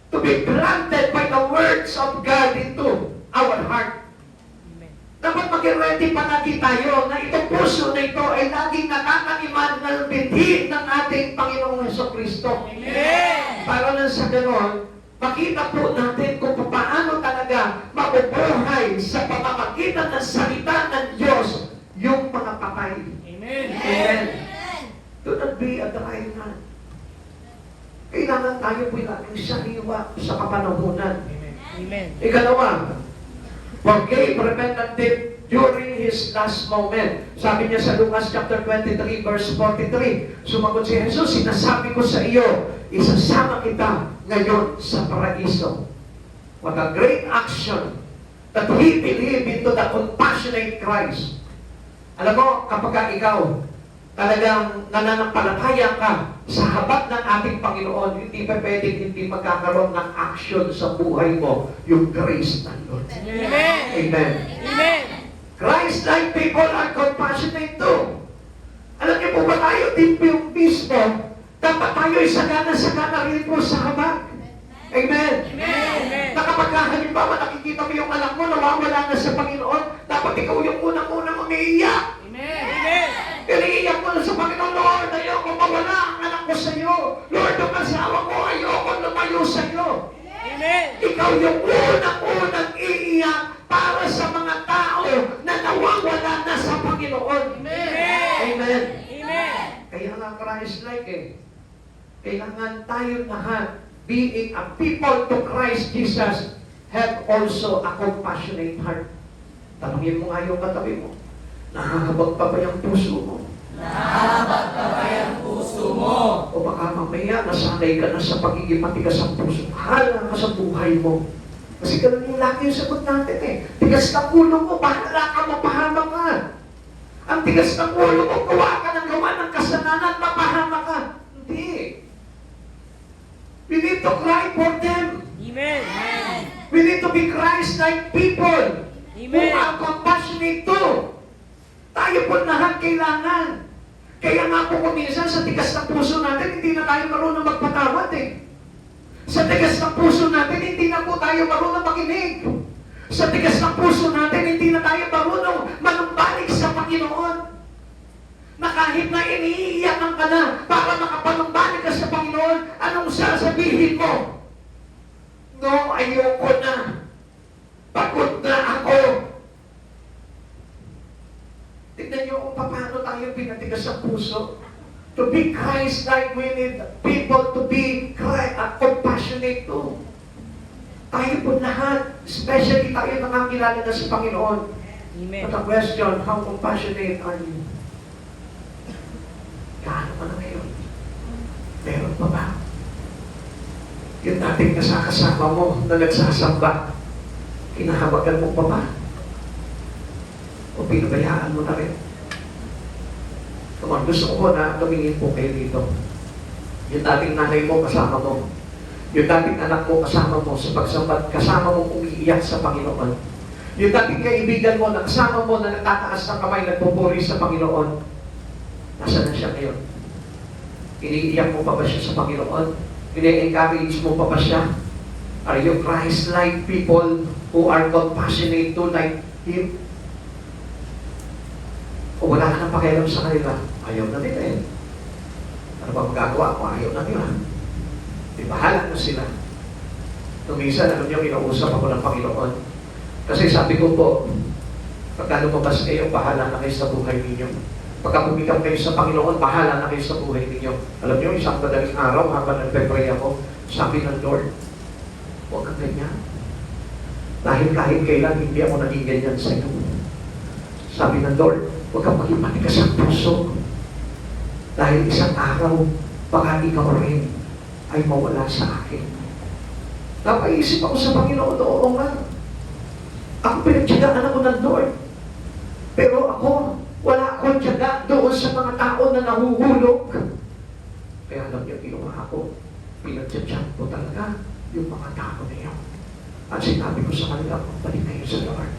to be planted by the words of God into our heart. Dapat maging ready palagi tayo na itong puso na ito ay laging nakakaiman ng binhi ng ating Panginoong Jesucristo. Amen. Para lang sa ganon, makita po natin kung paano talaga mabubuhay sa pamamagitan ng salita ng Diyos yung mga patay. Amen. Amen. Do not be a dry land. Kailangan tayo po laging sariwa sa kapanahunan. Amen. Ikalawa, forgave repentant during his last moment. Sabi niya sa Lucas chapter 23 verse 43, sumagot si Jesus, sinasabi ko sa iyo, isasama kita ngayon sa paraiso. What a great action that he believed into the compassionate Christ. Alam mo, kapag ikaw talagang nananampalataya ka sa habag ng ating Panginoon, hindi pa pwedeng hindi magkakaroon ng action sa buhay mo, yung grace ng Lord. Amen. Amen. Amen. Christ-like people are compassionate too. Alam niyo po ba tayo, din po yung mismo, dapat tayo isagana-sagana rin po sa habag. Amen. Amen. Na kapag halimbawa nakikita mo yung anak mo, nawawala na sa Panginoon, dapat ikaw yung unang-unang umiiyak. Amen. Amen. Iniiyak mo na sa Panginoon, Lord, ayoko mawala ang anak ko sa iyo. Lord, ang asawa ko, ayoko lumayo sa iyo. Amen. Ikaw yung unang-unang iiyak para sa mga tao na nawawala na sa Panginoon. Amen. Amen. Amen. Kaya nga Christ-like kailangan tayo lahat, being a people to Christ Jesus, have also a compassionate heart. Tanungin mo nga yung katabi mo, nahahabag pa ba yung puso mo? Nahabag pa ba yung puso mo? O baka mamaya nasanay ka na sa pagiging matigas ang puso. Hala ka sa buhay mo. Kasi ganun yung lagi yung sagot natin eh. Tigas ng ulo mo, bahala ka, mapahama ka. Ang tigas ng ulo mo, gawa ka ng gawa ng kasalanan, mapahama ka. Hindi. We need to cry for them. Amen. We need to be Christ-like people who Amen. are compassionate too. Tayo po lahat kailangan. Kaya nga po kung minsan sa tigas ng puso natin, hindi na tayo marunong magpatawad eh. Sa tigas ng puso natin, hindi na po tayo marunong makinig. Sa tigas ng puso natin, hindi na tayo marunong manumbalik sa Panginoon. Na kahit na iniiyakan ka na para makapanumbalik ka sa Panginoon, anong sasabihin mo? No, ayoko na. Pagod na ako. Tignan niyo kung paano tayo pinatigas sa puso. To be Christ-like, we need people to be compassionate too. Tayo po lahat, especially tayo nakakilala na sa Panginoon. Amen. But the question, how compassionate are you? Gaano ka na ngayon? Meron pa ba? Yung dating kasama mo na nagsasamba, kinahabagan mo pa ba? O pinabayaan mo na rin? Come on, gusto ko na tumingin po kayo dito. Yung dating nanay mo kasama mo. Yung dating anak mo kasama mo sa pagsambat, kasama mo umiiyak sa Panginoon. Yung dating kaibigan mo na kasama mo na natataas ng kamay, nagpupuri sa Panginoon. Nasaan na siya ngayon? Iniiyak mo pa ba siya sa Panginoon? Ini-encourage mo pa ba siya? Are you Christ-like people who are compassionate to like Him? O wala ka nang pakialam sa kanila? Ayaw na nila eh. Ano ba magagawa ko? Ayaw na nila. Di bahala mo sila. Nung minsan, alam niyo, kinausap ako ng Panginoon. Kasi sabi ko po, Pagka lumabas kayo, bahala na kayo sa buhay ninyo. Pagka bumitaw kayo sa Panginoon, bahala na kayo sa buhay ninyo. Alam niyo, isang madaling araw, habang nagpe-pray ako, sabi ng Lord, huwag kang ganyan. Dahil kahit kailan, hindi ako naging ganyan sa iyo. Sabi ng Lord, huwag kang maging matigas ang puso. Dahil isang araw, baka ikaw rin ay mawala sa akin. Napaisip ako sa Panginoon, oo nga. Ako pinagtyagaan ako ng Lord. Pero ako, wala akong tiyaga doon sa mga tao na nahuhulog. Kaya alam niyo, ginawa ako, pinagtyagaan ko talaga yung mga tao na yun. At sinabi ko sa kanila, balik kayo sa Lord.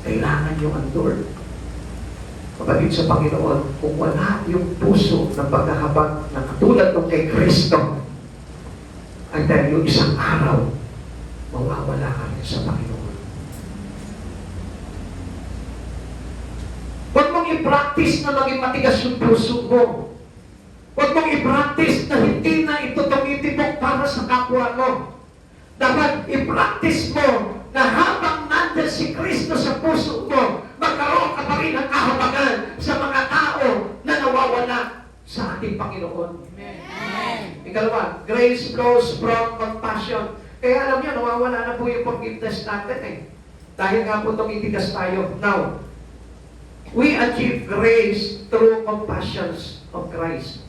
Kailangan niyo ang Lord. Kapatid sa Panginoon, kung wala yung puso ng paghahabag na katulad ng kay Kristo, ay dahil yung isang araw, mawawala ka rin sa Panginoon. Huwag mong i-practice na maging matigas yung puso mo. Huwag mong i-practice na hindi na ito tumitibok para sa kapwa mo. Dapat i-practice mo na habang nandyan si Kristo sa puso mo, magkaroon ka pa rin ng kahabagan sa mga tao na nawawala sa ating Panginoon. Amen. Ikalawa, grace flows from compassion. Kaya alam niyo, nawawala na po yung forgiveness natin eh. Dahil nga po tumitigas tayo. Now, we achieve grace through compassions of Christ.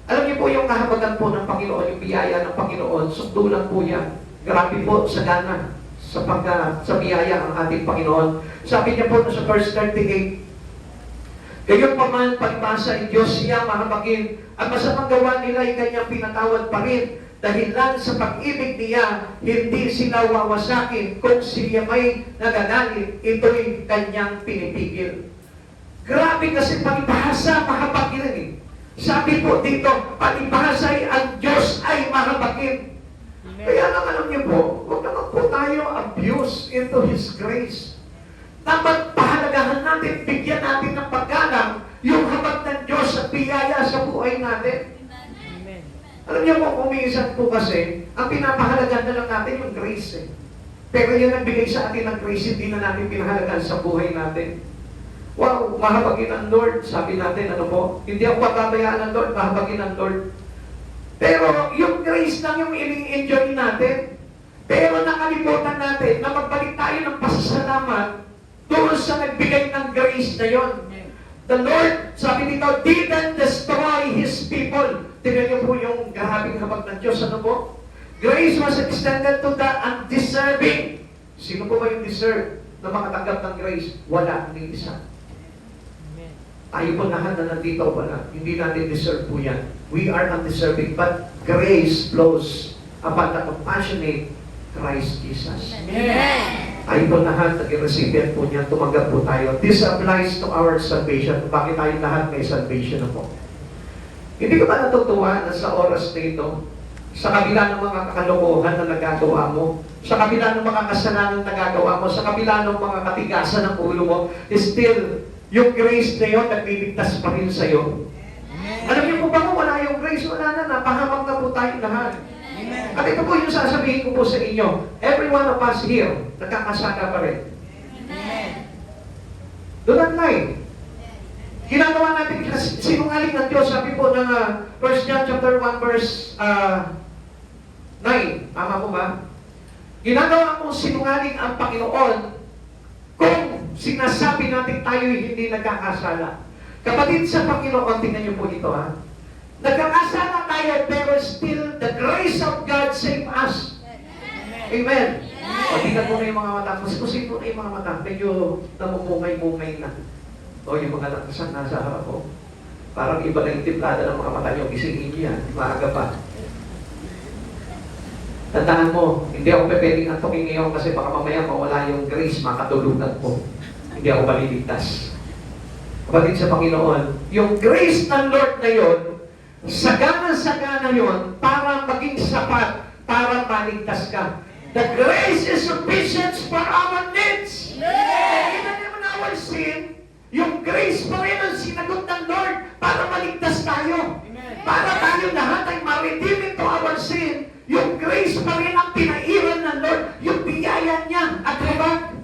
Alam niyo po yung kahabagan po ng Panginoon, yung biyaya ng Panginoon, sukdo lang po yan. Grabe po sa gana, sa biyaya ang ating Panginoon. Sabi niya po sa verse 38, gayon pa man palibasa ng Diyos siya mahabagin, at masamang gawa nila ay kanyang pinatawad pa rin. Dahil lang sa pag-ibig niya, hindi sila wawasakin. Kung siya may nagagalit, ito'y kanyang pinipigil. Grabe kasi palibasa, mahabagin eh. Sabi po dito, palibasa ay ang Diyos ay mahabagin. Kaya lang alam niyo po, huwag naman po tayo abuse into His grace. Dapat pahalagahan natin, bigyan natin ng paggalang yung habag ng Diyos at biyaya sa buhay natin. Amen. Alam niyo po, kung minsan po kasi, ang pinapahalagan na lang natin yung grace eh. Pero yung nagbigay sa atin ng grace, hindi na natin pinahalagan sa buhay natin. Wow, mahabagin ang Lord. Sabi natin, ano po, hindi ako pababayaan ng Lord, mahabagin ang Lord. Pero yung grace lang yung i-enjoy natin. Pero nakalimutan natin na magbalik tayo ng pasasalamat doon sa nagbigay ng grace na yon. The Lord, sabi dito, didn't destroy His people. Tingnan niyo po yung grahabing habag ng Diyos. Ano po? Grace was extended to the undeserving. Sino po ba yung deserve na makatanggap ng grace? Wala, ni isa. Tayo po lahat na nandito, wala. Hindi natin deserve po yan. We are undeserving, but grace flows upon the compassionate Christ Jesus. Amen. Tayo po lahat, nag-recipient po niya, tumanggap po tayo. This applies to our salvation. Bakit tayo lahat may salvation na po? Hindi ko ba natutuwa na sa oras na ito, sa kabila ng mga kakalokohan na nagagawa mo, sa kabila ng mga kasalanan na nagagawa mo, sa kabila ng mga katigasan ng ulo mo, still, yung grace na yun, nagliligtas pa rin sa'yo. Alam niyo po ba kung wala yung grace, wala na, napahamak na po tayo lahat. Amen. At ito po yung sasabihin ko po sa inyo, every one of us here, nagkakasala pa rin. Amen. Do not lie. Ginagawa natin sinungaling ng Diyos. Sabi po ng 1 John chapter 1 verse 9. Tama po ba? Ginagawa mong sinungaling ang Panginoon kung sinasabi natin tayo'y hindi nagkakasala. Kapatid sa Panginoon, tingnan niyo po ito ha. Nagkakasala tayo pero still the grace of God save us. Amen. O, tingnan mo na yung mga mata. Masikusin mo na yung mga mata. Medyo namumungay-mungay na. O, yung mga lakasan nasa harap ko. Parang iba na yung timplada ng mga mata niyo. Gisingin niyo yan. Maaga pa. Tandaan mo, hindi ako pwedeng antokin ngayon kasi baka mamaya mawala yung grace, makatulugan ko. Hindi ako maliligtas. Kapatid sa Panginoon, yung grace ng Lord na yon, sagana-sagana yon para maging sapat, para maligtas ka. The grace is sufficient for our needs. Even in our sin, yung grace pa rin ang sinagot ng Lord para maligtas tayo. Para tayo lahat ay ma-redeem into our sin. Yung grace pa rin ang pinairan ng Lord, yung biyaya niya at habag.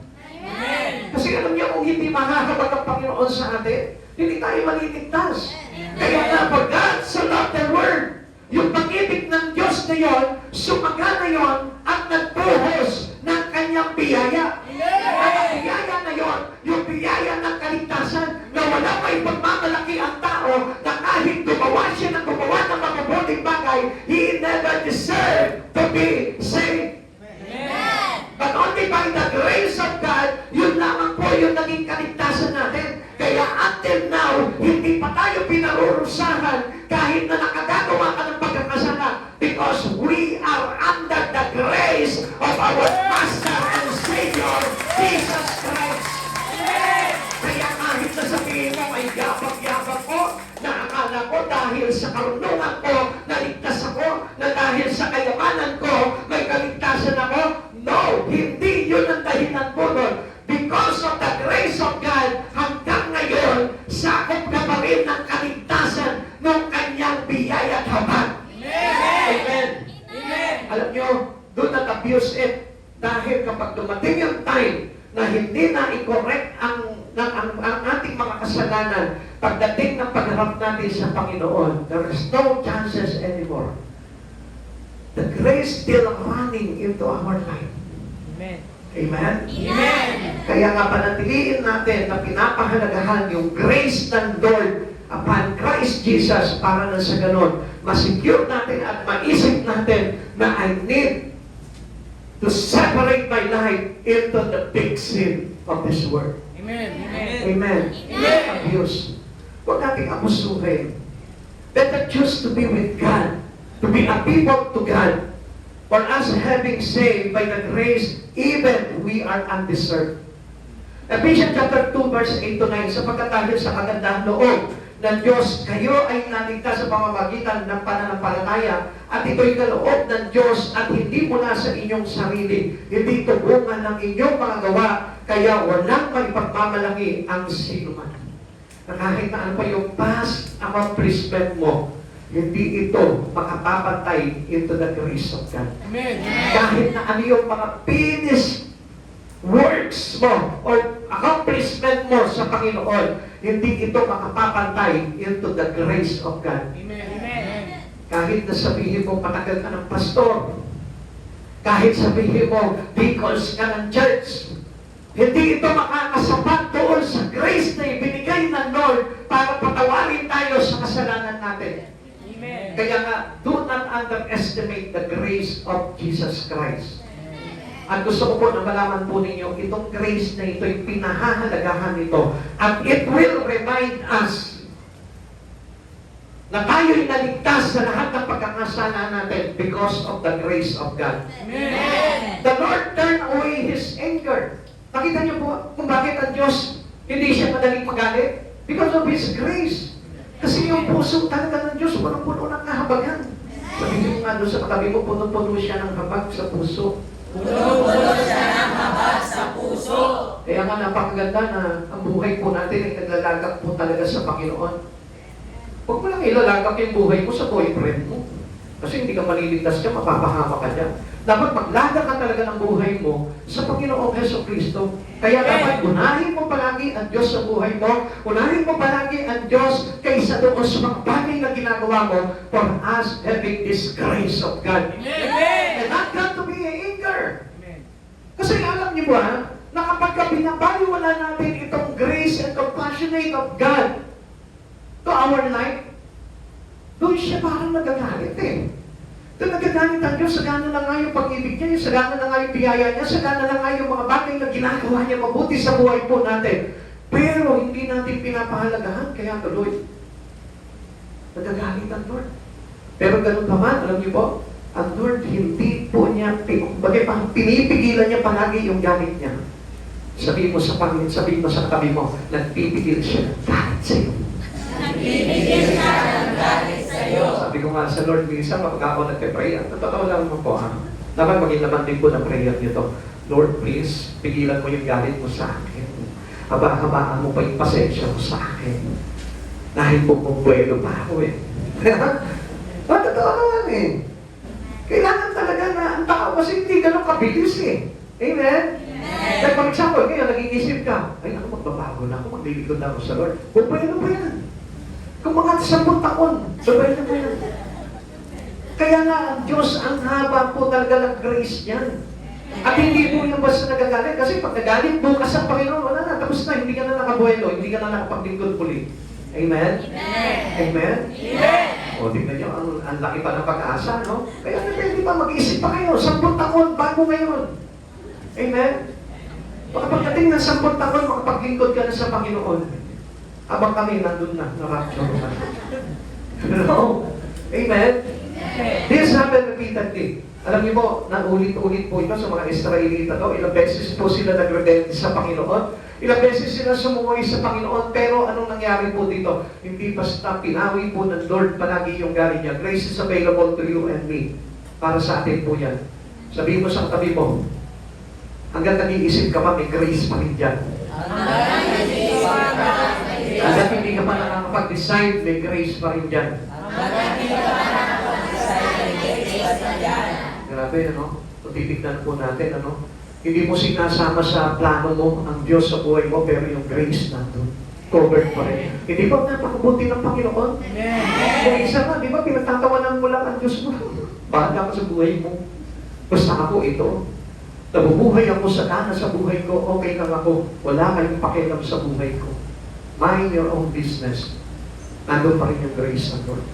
Kasi alam niyo, kung kung hindi mahahabag ang Panginoon sa atin, hindi tayo maliligtas. Kaya nga, for God so loved the world, yung pag-ibig ng Diyos na yon, sumagana yon at nagbuhos ng kanyang biyaya. At ang biyaya na yon, yung biyaya ng kaligtasan, na wala may pagmamalaki ang tao, na kahit gumawa siya ng gumawa ng mga mabuting bagay, he never deserved to be saved. But only by the grace of God, yun lamang po yung naging kaligtasan natin. Kaya until now, hindi pa tayo pinarurusahan kahit na nakagagawa ka ng pagkakasala, because we are under the grace of our Master and Savior, Jesus Christ. Kaya kahit na sabihin mo, ay yabang-yabang ko, na akala ko dahil sa karunungan ko, naligtas ako, na dahil sa kayamanan ko, may kaligtasan ako. No, hindi yun ang dahilan po doon. Because of the grace of God, hanggang ngayon, sakop ka pa rin ng kaligtasan ng kanyang biyaya at habag. Amen. Amen. Alam nyo, do not abuse it. Dahil kapag dumating yung time na hindi na i-correct ang ating mga kasalanan, pagdating ng pagharap natin sa Panginoon, there is no chances anymore. The grace still running into our life. Amen. Amen? Amen. Kaya nga panatiliin natin na pinapahalagahan yung grace ng Lord upon Christ Jesus para na sa ganon, masecure natin at maisip natin na I need to separate my life into the big sin of this world. Amen. Amen. Amen. Amen. Abuse. Huwag nating abusuhin. Better choose to be with God, to be a people to God, for us having saved by the grace, even we are undeserved. Ephesians chapter 2, verse 8 to 9, sapagkat dahil sa kagandahan loob ng Diyos, kayo ay naligtas sa pamamagitan ng pananampalataya, at ito'y kaloob ng Diyos at hindi mula sa inyong sarili, hindi tubungan ng inyong mga gawa, kaya walang maipagmamalaki ang sinuman. Na kahit na ano pa yung past accomplishment mo, hindi ito makapapantay into the grace of God. Amen. Kahit na ano yung mga finished works mo or accomplishment mo sa Panginoon, hindi ito makapapantay into the grace of God. Amen. Amen. Kahit na sabihin mo matagal ka ng pastor, kahit sabihin mo deacons ka ng church, hindi ito makakasapat doon sa grace na ibinigay ng Lord para patawarin tayo sa kasalanan natin. Amen. Kaya nga, do not underestimate the grace of Jesus Christ. At gusto ko po na malaman po ninyo, itong grace na ito, yung pinahahalagahan nito. At it will remind us na tayo'y naligtas sa lahat ng pagkakasala natin because of the grace of God. Amen. The Lord turned away His anger. Nakita niyo po kung bakit ang Diyos hindi siya madaling magalit? Because of His grace. Kasi yung puso talaga ng Diyos, punong-puno ng kahabagan. Sabihin mo nga doon sa katabi mo, punong-puno siya ng habag sa puso. Puno-puno siya ng habag sa puso. Kaya nga napakaganda na ang buhay po natin ay naglalagak po talaga sa Panginoon. Huwag mo lang ilalagak yung buhay mo sa boyfriend mo. Kasi hindi ka maliligtas ka, mapapahama ka dyan. Dapat maglagak ka talaga ng buhay mo sa Panginoong Jesucristo. Kaya dapat unahin mo palagi ang Diyos sa buhay mo. Unahin mo palagi ang Diyos kaysa doon sa mga bagay na ginagawa mo for us having this grace of God. Amen. And not God to be anger. Amen. Kasi alam niyo ba, na kapag binabaliwala natin itong grace and compassionate of God to our life, doon siya parang nagagalit eh. Doon nagagalit ang Diyos, sagana na nga yung pag-ibig niya, sagana na nga yung biyaya niya, sagana na nga yung mga bagay na ginagawa niya mabuti sa buhay po natin. Pero hindi natin pinapahalagahan, kaya tuloy. Nagagalit ang Lord. Pero ganun pa man, alam niyo po, ang Lord hindi po niya, pinipigilan niya palagi yung galit niya. Sabihin mo sa Panginoon, sabihin mo sa katabi mo, nagpipigil siya ng galit sa iyo. Bibigyan siya ng galit sa iyo. Sabi ko nga sa Lord, minsan kapag ako nagpe-pray, ang totoo lang mo po ha, dapat maging laman din po ng prayer nito. Lord, please, pigilan mo yung galit mo sa akin. Haba-habaan mo pa yung pasensya mo sa akin. Dahil po kung buwelo pa ako eh. Totoo naman eh. Kailangan talaga na ang tao kasi hindi ganun kabilis eh. Amen? Like for example, ngayon, nag-iisip ka, ay ako, magbabago na ako, maglilingkod na ako sa Lord. Kung pwede ba yan? Kung mga 10 taon, pwede ba yan? Kaya nga, ang Diyos, ang haba po talaga ng grace niyan. At hindi po yung basta nagagalit. Kasi pag nagalit, bukas ang Panginoon, wala na, tapos na, hindi ka na nakabuelo, hindi ka na nakapaglingkod muli. Amen? Amen? O, tingnan nyo, ang laki pa ng pag-asa, no? Kaya pwede pa, mag-iisip pa kayo, 10 taon, bago ngayon. Amen? Baka pagdating ng 10 taon, makapaglingkod ka na sa Panginoon. Habang kami, nandun na, na-rapture na. No? Amen? This happened repeatedly. Alam niyo po, naulit-ulit po ito sa mga Israelita to. Ilang beses po sila nagrebelde sa Panginoon. Ilang beses sila sumuway sa Panginoon. Pero anong nangyari po dito? Hindi basta pinawi po ng Lord palagi yung galing niya. Grace is available to you and me. Para sa atin po yan. Sabihin mo sa katabi mo, hanggang nag-iisip ka pa, may grace pa rin dyan. Hanggang hindi ka pa nakakapag-decide, may grace pa rin dyan. Grabe, ano? Kung titignan po natin, ano? Hindi mo sinasama sa plano mo ang Diyos sa buhay mo, pero yung grace nandun. Covered pa rin. Hindi ba napakabuti ng Panginoon? Kung isa nga, di ba, pinagtatawanan mo lang ang Diyos mo. Bahala ka sa buhay mo. Basta ako ito. Nabubuhay ako sa gana sa buhay ko, okay lang ako. Wala kayong pakialam sa buhay ko. Mind your own business. Nandun pa rin yung grace ng Lord.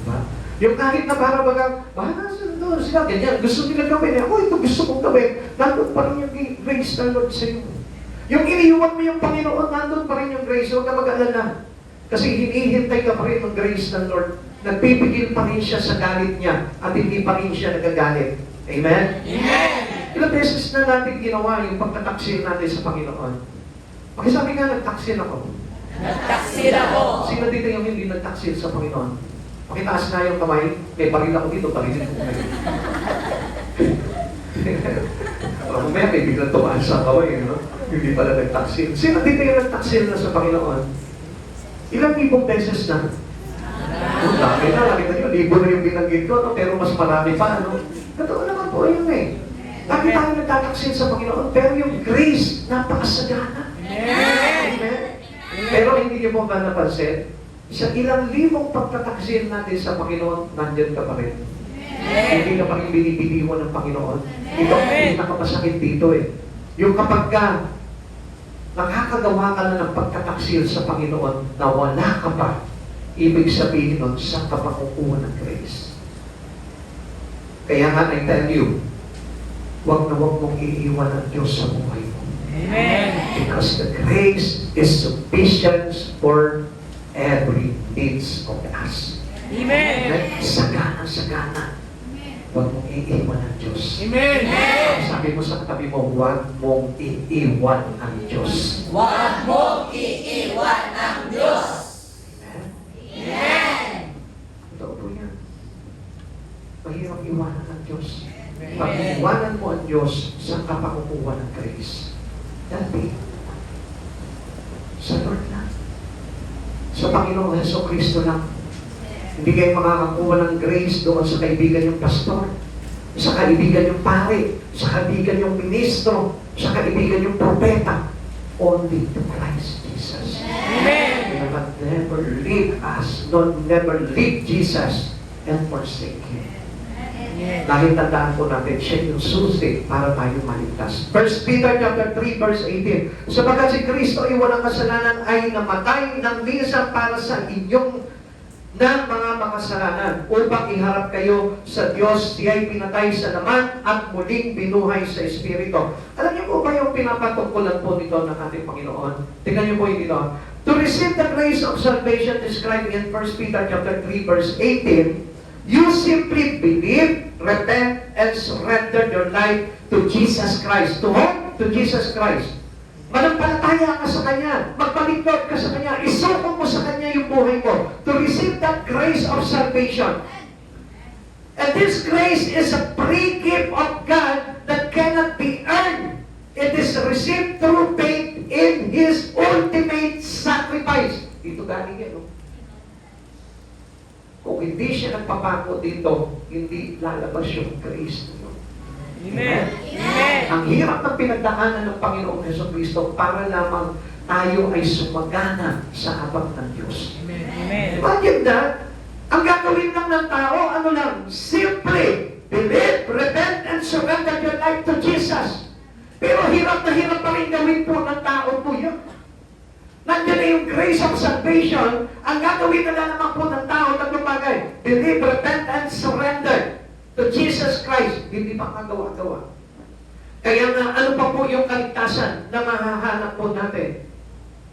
Diba? Yung kahit na para bagang, doon sila, ganyan, gusto nila gawin. Ako, ito gusto kong gawin. Nandun pa rin yung grace ng Lord sa iyo. Yung iniiwan mo yung Panginoon, nandun pa rin yung grace. Huwag ka mag-alala. Kasi hinihintay ka pa rin ng grace ng Lord. Nagpipigil pa rin siya sa galit niya at hindi pa rin siya nagagalit. Amen? Amen! Ilang beses na natin ginawa yung pagtataksil natin sa Panginoon. Pakisabi nga, nagtaksil ako. Nagtaksil ako. Sino dito yung hindi nagtaksil sa Panginoon? Pakitaas nga yung kamay, may baril ako dito, barilin ko ngayon. Mamaya may biglang tumaan sa kaway, no? Hindi pala nagtaksil. Sino dito yung nagtaksil na sa Panginoon? Ilang libong beses na? Ang dami na, nakita nyo, libo na yung binanggit ko, no? Pero mas marami pa, no? Totoo naman po yun eh. Lagi tayo nagtataksil sa Panginoon, pero yung grace, napakasagana. Amen? Pero hindi nyo po ba napansin? Sa ilang libong pagtataksil natin sa Panginoon, nandyan ka pa rin. Hindi ka pa rin binibiniwan ng Panginoon. Ito ang pinakapasakit dito eh. Yung kapag ka nakakagawa ka na ng pagtataksil sa Panginoon na wala ka pa, ibig sabihin nun, saan ka pa kukuha ng grace? Kaya nga, I tell you, huwag na huwag mong iiwan ang Diyos sa buhay mo. Amen! Because the grace is sufficient for every needs of us. Amen! Sagana. Huwag mong iiwan ang Diyos. Amen! Sabi mo sa katabi mo, huwag mong iiwan ang Diyos. Huwag mong iiwan ang Diyos! Amen? Amen! Totoo po yan. Mahirap iwanan ang Diyos. Pag iwanan mo ang Diyos, saan ka pa kukuha ng grace? Dati, sa Lord lang. Sa Panginoong Jesucristo lang. Hindi kayo makakakuha ng grace doon sa kaibigan yung pastor, sa kaibigan yung pare, sa kaibigan yung ministro, sa kaibigan yung propeta. Only to Christ Jesus. Amen! You have never leave us, never leave Jesus and forsake Him. Dahil tandaan po natin, siya yung susi para tayo maligtas. 1 Peter chapter 3, verse 18. Sabagat si Kristo ay walang kasalanan ay namatay ng minsan para sa inyong ng mga makasalanan upang iharap kayo sa Diyos. Siya ay pinatay sa laman at muling binuhay sa Espiritu. Alam niyo po ba yung pinapatungkulan po nito ng ating Panginoon? Tingnan niyo po yung dito. To receive the grace of salvation described in 1 Peter chapter 3, verse 18, you simply believe, repent, and surrender your life to Jesus Christ. To whom? To Jesus Christ. Manampalataya ka sa Kanya. Magpaligtod ka sa Kanya. Isuko mo sa Kanya yung buhay mo. To receive that grace of salvation. And this grace is a free gift of God that cannot be earned. It is received through faith in His ultimate sacrifice. Dito galing yan, no? Kung hindi siya nagpapako dito, hindi lalabas yung grace niyo. Amen. Amen. Ang hirap ng pinagdaanan ng Panginoong Jesucristo para lamang tayo ay sumagana sa habag ng Diyos. Amen. Imagine that, ang gagawin lang ng tao, ano lang, simply believe, repent, and surrender your life to Jesus. Pero hirap na hirap pa rin gawin po ng tao po yun. Nandiyan na yung grace of salvation, ang gagawin na lang naman po ng tao, tatlong bagay, believe, repent, and surrender to Jesus Christ. Hindi pa kagawa-gawa. Kaya nga, ano pa po yung kaligtasan na mahahanap po natin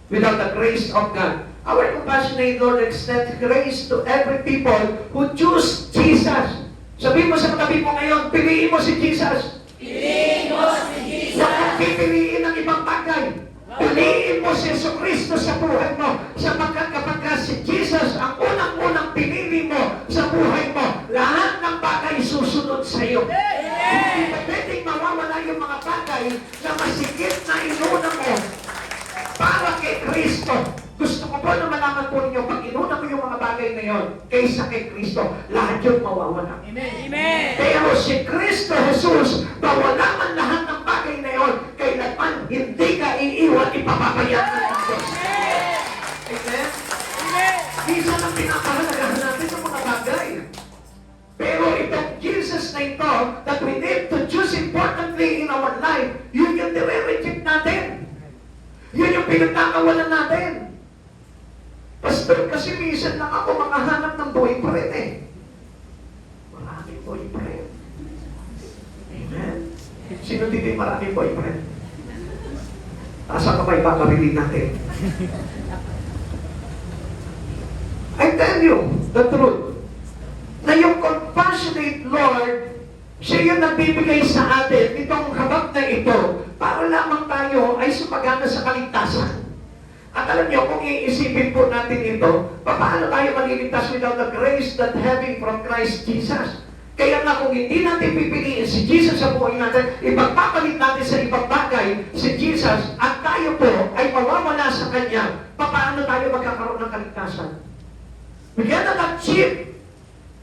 without the grace of God? Our compassionate Lord extends grace to every people who choose Jesus. Sabihin mo sa katabi mo ngayon, piliin mo si Jesus. Piliin mo si Jesus. Huwag mong pipiliin ng ibang bagay. Piliin mo si Jesucristo sa buhay mo. Sapagkat kapag si Jesus ang unang-unang pinili mo sa buhay mo, lahat ng bagay susunod sa iyo. Hindi pa pwedeng mawawala yung mga bagay na masigit na inuna mo para kay Kristo. Gusto ko po na malaman po ninyo, pag inuna mo yung mga bagay na yon kaysa kay Kristo, lahat yun mawawala. Amen. Amen. Pero si Kristo Jesus, mawala man lahat ng bagay na yon, kailanman hindi ka iiwan, ipapabayaan ng Diyos. Amen? Amen. Minsan ang pinapahalagahan natin ng mga bagay. Pero itong Jesus na ito, that we need to choose importantly in our life, yun yung nire-reject natin. Yun yung pinagkakawalan natin. Pastor, kasi minsan lang ako makahanap ng boyfriend eh. Maraming boyfriend. Amen? Sino dito yung maraming boyfriend? Taas ang kamay, paparilin natin. I tell you the truth, na yung compassionate Lord, siya yung nagbibigay sa atin itong habag na ito para lamang tayo ay sumagana sa kaligtasan. At alam niyo, kung iisipin po natin ito, paano tayo maliligtas without the grace that having from Christ Jesus? Kaya nga kung hindi natin pipiliin si Jesus sa buhay natin, ipagpapalit natin sa ibang bagay si Jesus at tayo po ay mawawala sa Kanya, paano tayo magkakaroon ng kaligtasan? We cannot achieve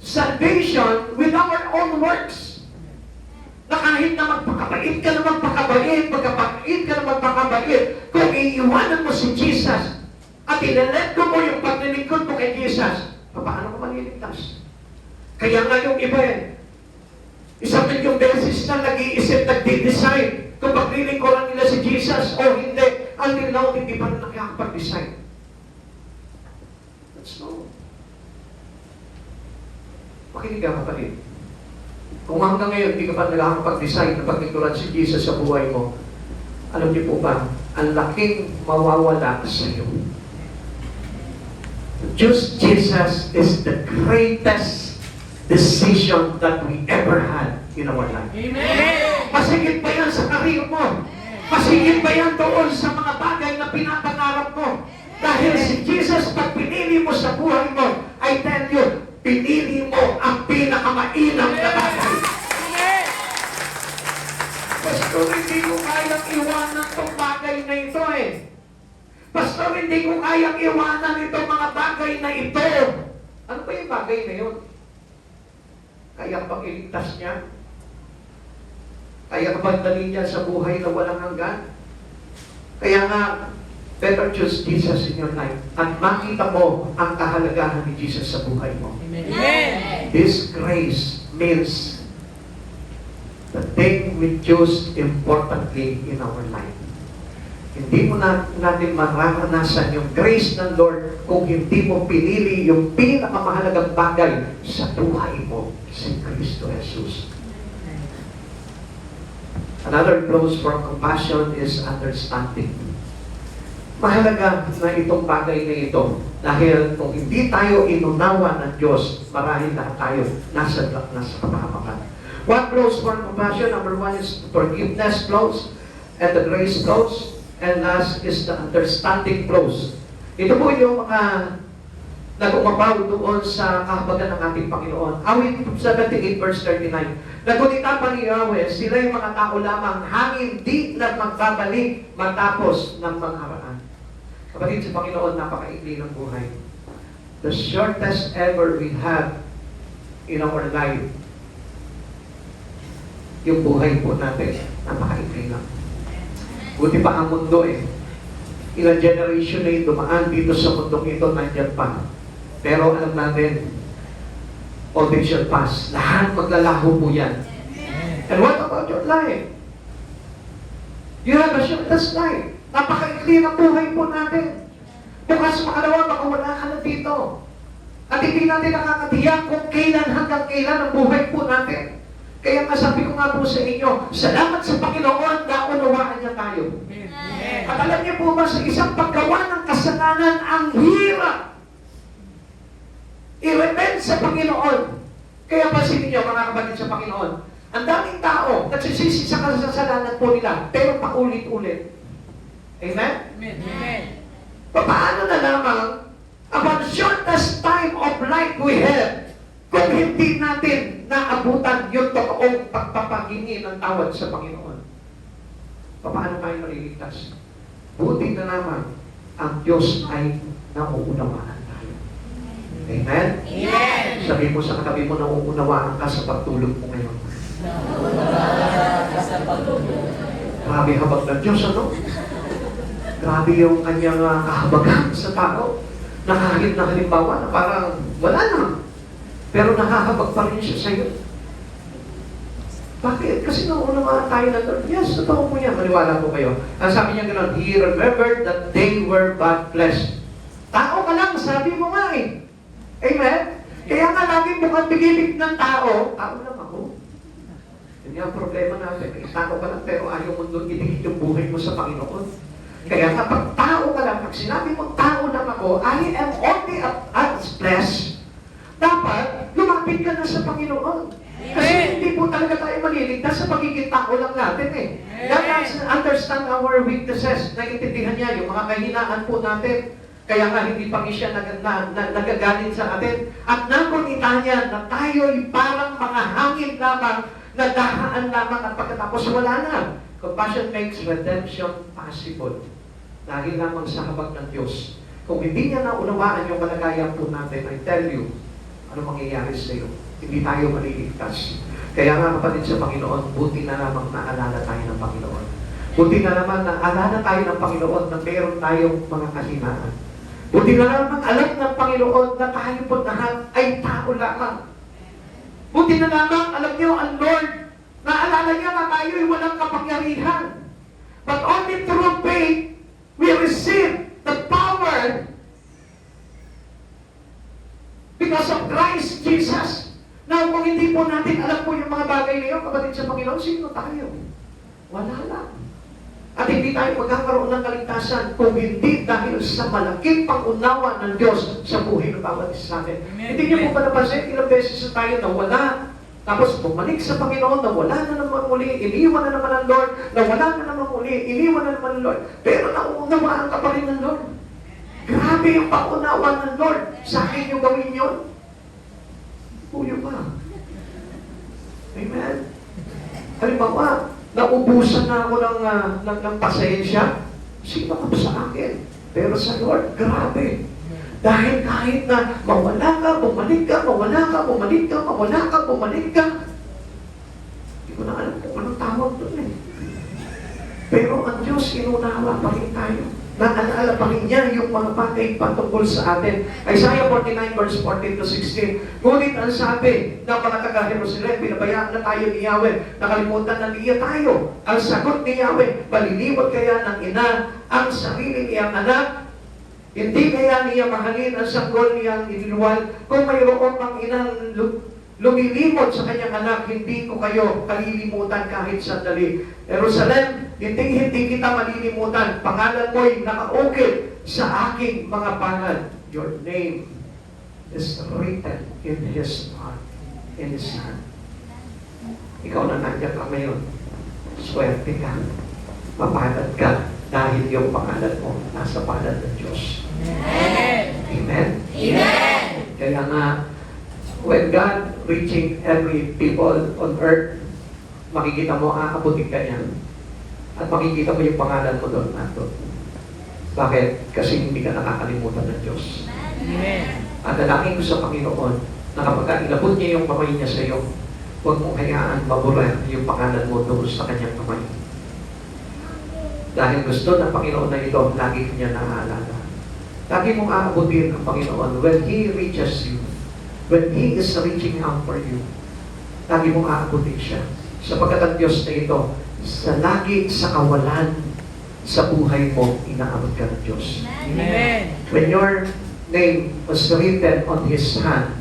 salvation with our own works. Na kahit na magpakabait ka na magpakabait, magpakabait ka na magpakabait, kung iiwanan mo si Jesus at ilalet ko mo yung paglilingkod mo kay Jesus, paano ko maliligtas? Kaya nga yung iba isang milyong beses na nag-iisip, nagdi-decide kung paglilingkoran nila si Jesus o hindi, until now, hindi pa na nakakapag-decide. That's no. Makinig ka, kapatid. Kung hanggang ngayon hindi ka pa nakakapag-decide na paglingkuran si Jesus sa buhay mo, alam niyo po ba, ang laking mawawala sa iyo. Just Jesus is the greatest decision that we ever had in our life. Amen. Masigit pa yan sa karir mo. Masigit pa yan doon sa mga bagay na pinapangarap mo. Dahil si Jesus, pag pinili mo sa buhay mo, I tell you, pinili mo ang pinakamainam na bagay. Pastor, hindi ko kayang iwanan itong bagay na ito eh. Pastor, hindi ko kayang iwanan itong mga bagay na ito. Ano ba yung bagay na yun? Kaya bang iligtas niya? Kaya bang dali niya sa buhay na walang hanggan? Kaya nga, better choose Jesus in your life at makita mo ang kahalagahan ni Jesus sa buhay mo. Amen. This grace means the thing we choose importantly in our life. Hindi mo natin mararanasan yung grace ng Lord kung hindi mo pinili yung pinakamahalagang bagay sa buhay mo, si Kristo Jesus. Another close from compassion is understanding. Mahalaga na itong bagay na ito dahil kung hindi tayo inunawa ng Diyos, marahil na tayo nasa kapahamakan. What flows from compassion? Number one is forgiveness flows, and the grace flows, and last is the understanding flows. Ito po yung mga nag-umapaw doon sa kahabagan ng ating Panginoon. Awit 78 verse 39. Nagunita pa ni Yahweh, sila yung mga tao lamang hangin di na magbabalik matapos ng pangharaan. Kapatid sa Panginoon, napakaikli ng buhay. The shortest ever we have in our life yung buhay po natin, napakaikli lang. Buti pa ang mundo ilang generation na yung dumaan dito sa mundong ito, nandyan pa. Pero alam natin, all things shall pass. Lahat maglalaho po yan. And what about your life? You have a shortest life. Napakaikli ng buhay po natin. Bukas makalawa, baka wala ka na dito. At hindi natin nakakatiyak kung kailan hanggang kailan ang buhay po natin. Kaya masabi ko nga po sa inyo, salamat sa Panginoon na unawaan niya tayo. At alam niyo po ba, sa isang paggawa ng kasalanan, ang hirap i-repent sa Panginoon. Kaya pansinin niyo, mga kapatid sa Panginoon, ang daming tao nagsisisi sa kasalanan po nila, pero paulit-ulit. Amen? Amen. Paano na lamang about shortest time of life we have kung hindi natin naabutan yung totoong pagpapahingi ng tawad sa Panginoon? Paano tayo maliligtas? Buti na naman ang Diyos ay nauunawaan tayo. Amen? Amen. Sabi mo sa katabi mo, nauunawaan ka sa pagtulog mo ngayon. Grabe habag ng Diyos, ano? Grabe yung kanyang kahabagan sa tao. Nakahit na halimbawa na parang wala na. Pero nakahabag pa rin siya sa iyo. Bakit? Kasi nauunawaan tayo na Lord. Yes, totoo po yan. Maniwala po kayo. Ang sabi niya gano'n, He remembered that they were but flesh. Tao ka lang, sabi mo nga eh. Amen? Kaya nga lagi mukhang bigibig ng tao, tao lang ako. Yun yung problema natin. Tao ka lang, pero ayaw mo doon itigit yung buhay mo sa Panginoon. Kaya kapag tao ka lang, pag sinabi mo tao lang ako, I am only as flesh, dapat lumapit ka na sa Panginoon. Kasi hindi po talaga tayo maliligtas sa pagiging tao lang natin eh. Dapat understand our weaknesses. Naiintindihan niya yung mga kahinaan po natin. Kaya nga hindi pa siya nagagalit sa atin. At nakunita niya na tayo'y parang mga hangin lamang, na dahaan lamang at pagkatapos wala na. Compassion makes redemption possible. Dahil lamang sa habag ng Diyos. Kung hindi niya naunawaan yung kalagayan po natin, I tell you, ano mangyayari sa iyo? Hindi tayo maliligtas. Kaya nga kapatid sa Panginoon, buti na lamang naalala tayo ng Panginoon. Buti na naman naalala tayo ng Panginoon na meron tayong mga kahinaan. Buti na lamang alam ng Panginoon na tayo po lahat ay tao lamang. Buti na lamang alam niyo ang Lord, naalala niya na tayo ay walang kapangyarihan. But only through faith, we receive the power because of Christ Jesus. Now, kung hindi po natin alam po yung mga bagay na yun, kapatid sa Panginoon, sino tayo? Wala lang. At hindi tayo magkakaroon ng kaligtasan kung hindi dahil sa malaking pangunawa ng Diyos sa buhay ng bawat isa sa atin. Hindi niyo po ba napansin, ilang beses na tayo nawala, tapos bumalik sa Panginoon, nawala na naman muli, iniwan na naman ang Lord, nawala na naman muli, iniwan na naman ang Lord. Pero nauunawaan ka pa rin ng Lord. Grabe yung pangunawa ng Lord. Sa akin yung gawin yun. Puyo pa. Amen? Halimbawa, naubusan na ako ng pasensya. Sino ka sa akin? Pero sa Lord, grabe. Dahil kahit na mawala ka, bumalik ka, mawala ka, bumalik ka, mawala ka, bumalik ka. Hindi ko na alam kung anong tawag doon eh. Pero ang Diyos, inunawa pa rin tayo. Naalala pa rin niya yung mga bagay patungkol sa atin. Isaiah 49 verse 14 to 16. Ngunit ang sabi ng mga taga-Jerusalem, pinabayaan na tayo ni Yahweh, nakalimutan na niya tayo. Ang sagot ni Yahweh, palilimot kaya ng ina ang sarili niyang anak? Hindi kaya niya mahalin ang sanggol niyang iniluwal? Kung mayroon pang inang lumilimot sa kanyang anak, hindi ko kayo kalilimutan kahit sandali. Jerusalem, hindi kita malilimutan. Pangalan mo'y nakaukit sa aking mga banal. Your name is written in His heart, in His hand. Ikaw na nandiyan ka ngayon. Swerte ka. Mapalad ka dahil yung pangalan mo nasa palad ng Diyos. Amen. Amen? Amen. Kaya nga, when God reaching every people on earth, makikita mo, aabutin ka niya. At makikita mo yung pangalan mo doon. Bakit? Kasi hindi ka nakakalimutan ng Diyos. Amen. At dalangin ko sa Panginoon na kapag inabot niya yung kamay niya sa iyo, Huwag mong hayaan mabura yung pangalan mo doon sa kanyang kamay. Dahil gusto ng Panginoon na ito, lagi kanya naaalala. Lagi mong aabutin ang Panginoon when He reaches you, when He is reaching out for you. Lagi mong aabutin siya. Sapagkat ang Diyos na ito, sa kawalan, sa buhay mo, inaabot ka ng Diyos. Amen. When your name was written on His hand,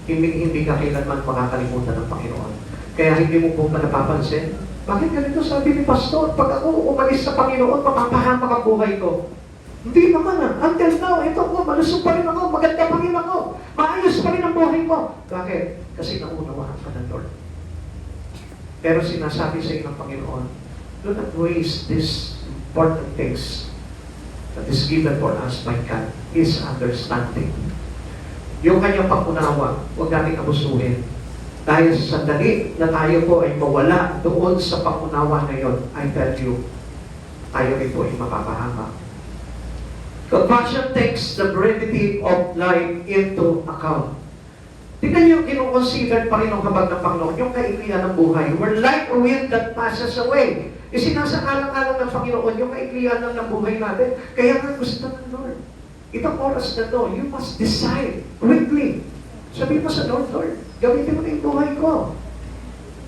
hindi ka kailanman makakalimutan ng Panginoon. Kaya hindi mo po napapansin, bakit ganito sabi ni Pastor, pag ako umalis sa Panginoon, mapapahamak ang buhay ko. Hindi naman until now, ito ko, malusog pa rin ako, maganda pa rin ako, maayos pa rin ang buhay mo. Bakit? Kasi naunawaan ka ng Lord. Pero sinasabi sa iyo ng Panginoon, do not waste these important things that is given for us by God, His understanding. Yung kanyang pag-unawa, huwag nating abusuhin. Dahil sa sandali na tayo po ay mawala doon sa pag-unawa na yun, I tell you, tayo rin po ay mapapahamak. Compassion takes the brevity of life into account. Tingnan niyo, kinukonsider pa rin ang habag ng Panginoon, yung kaiklian ng buhay. We're like a wind that passes away. Isinasaalang-alang ng Panginoon yung kaiklian lang ng buhay natin. Kaya nga gusto ng Lord. Itong oras na to, you must decide quickly. Sabi mo sa Lord, Lord, gamitin mo na yung buhay ko.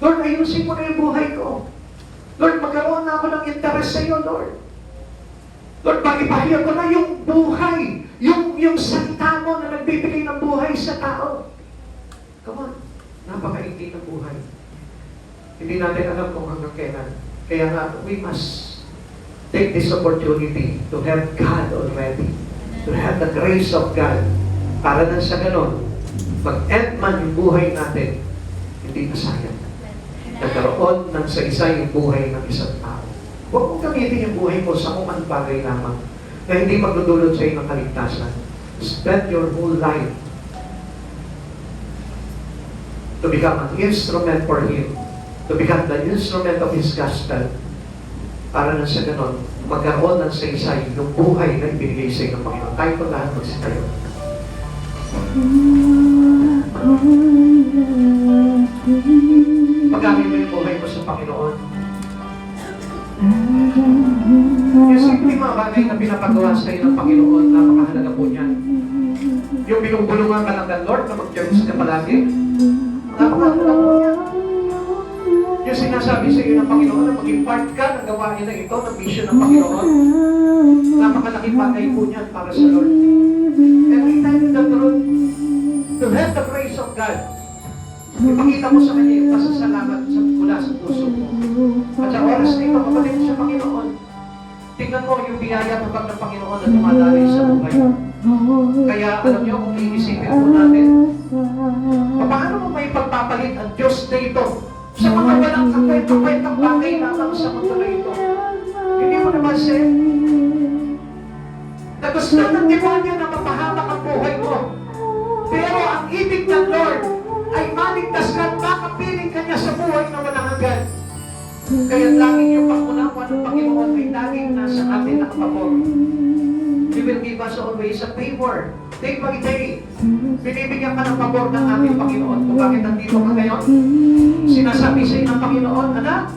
Lord, ayusin mo na yung buhay ko. Lord, magkaroon na ako ng interest sa iyo, Lord. Lord, pag-ipahayag ko na yung buhay, yung salita mo na nagbibigay ng buhay sa tao. Come on, napakainti ng buhay. Hindi natin alam kung hanggang kailan. Kaya nga, we must take this opportunity to have God already. To have the grace of God. Para na sa ganon, mag-end man yung buhay natin, hindi na sayang. Nagkaroon ng sa-isa yung buhay ng isang tao. Huwag mong gamitin yung buhay mo sa kung anong bagay lamang na hindi magdudulot sa iyo ng kaligtasan. Spend your whole life to become an instrument for Him, to become the instrument of His gospel, para na sa ganon, magkaroon ng sa-isa yung buhay na ibinigay sa iyo ng Panginoon. Tayo po lahat magsitayo. Paggamit mo yung buhay mo sa Panginoon. Yung simpleng mga bagay na pinapagawa sa iyo ng Panginoon, napakahalaga po niyan. Yung binubulungan ka lang ng Lord na mag-church ka palagi, napakahalaga po niyan. Yung sinasabi sa iyo ng Panginoon na maging part ka ng gawain na ito, ng mission ng Panginoon, napakalaking bagay po niyan para sa Lord. And we tell you the truth, to have the grace of God, ipakita mo sa Kanya yung pasasalamat mula sa puso mo. At sa oras na ito, kapatid mo sa Panginoon, tingnan mo yung biyaya kapag ng Panginoon na dumadali sa buhay mo. Kaya alam niyo, kung iisipin po natin, paano mo may pagpapalit ang Diyos na ito sa mga walang kakwento-kwentang bagay lamang sa mundo na ito? Hindi mo naman siya na gusto ng demonyo na mapahamak ang buhay mo. Pero ang ibig ng Lord ay maligtas ka at makapiling ka niya sa buhay na walang hanggan. Kaya laging yung pangunawa ng Panginoon ay laging nasa atin nakapabor. He will give us always a favor. Day by day, binibigyan ka ng pabor ng ating Panginoon. Kung bakit nandito ka ngayon, sinasabi sa iyo ng Panginoon, anak,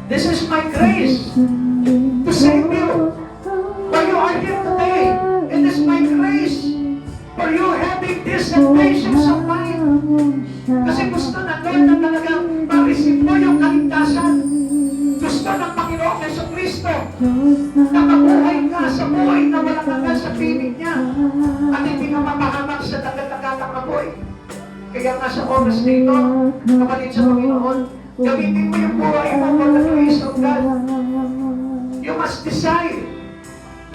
this is my grace to save you. Why you are here today, it is my grace for you having this patience of mine. Kasi gusto na Lord na talagang ma-receive mo yung kaligtasan. Gusto ng Panginoon Jesucristo na mabuhay ka sa buhay na walang hanggan sa piling niya at hindi ka mapahamak sa dagat-dagatang apoy. Kaya nga sa oras na ito, kapatid sa Panginoon, gamitin mo yung buhay mo for the grace of God. You must decide.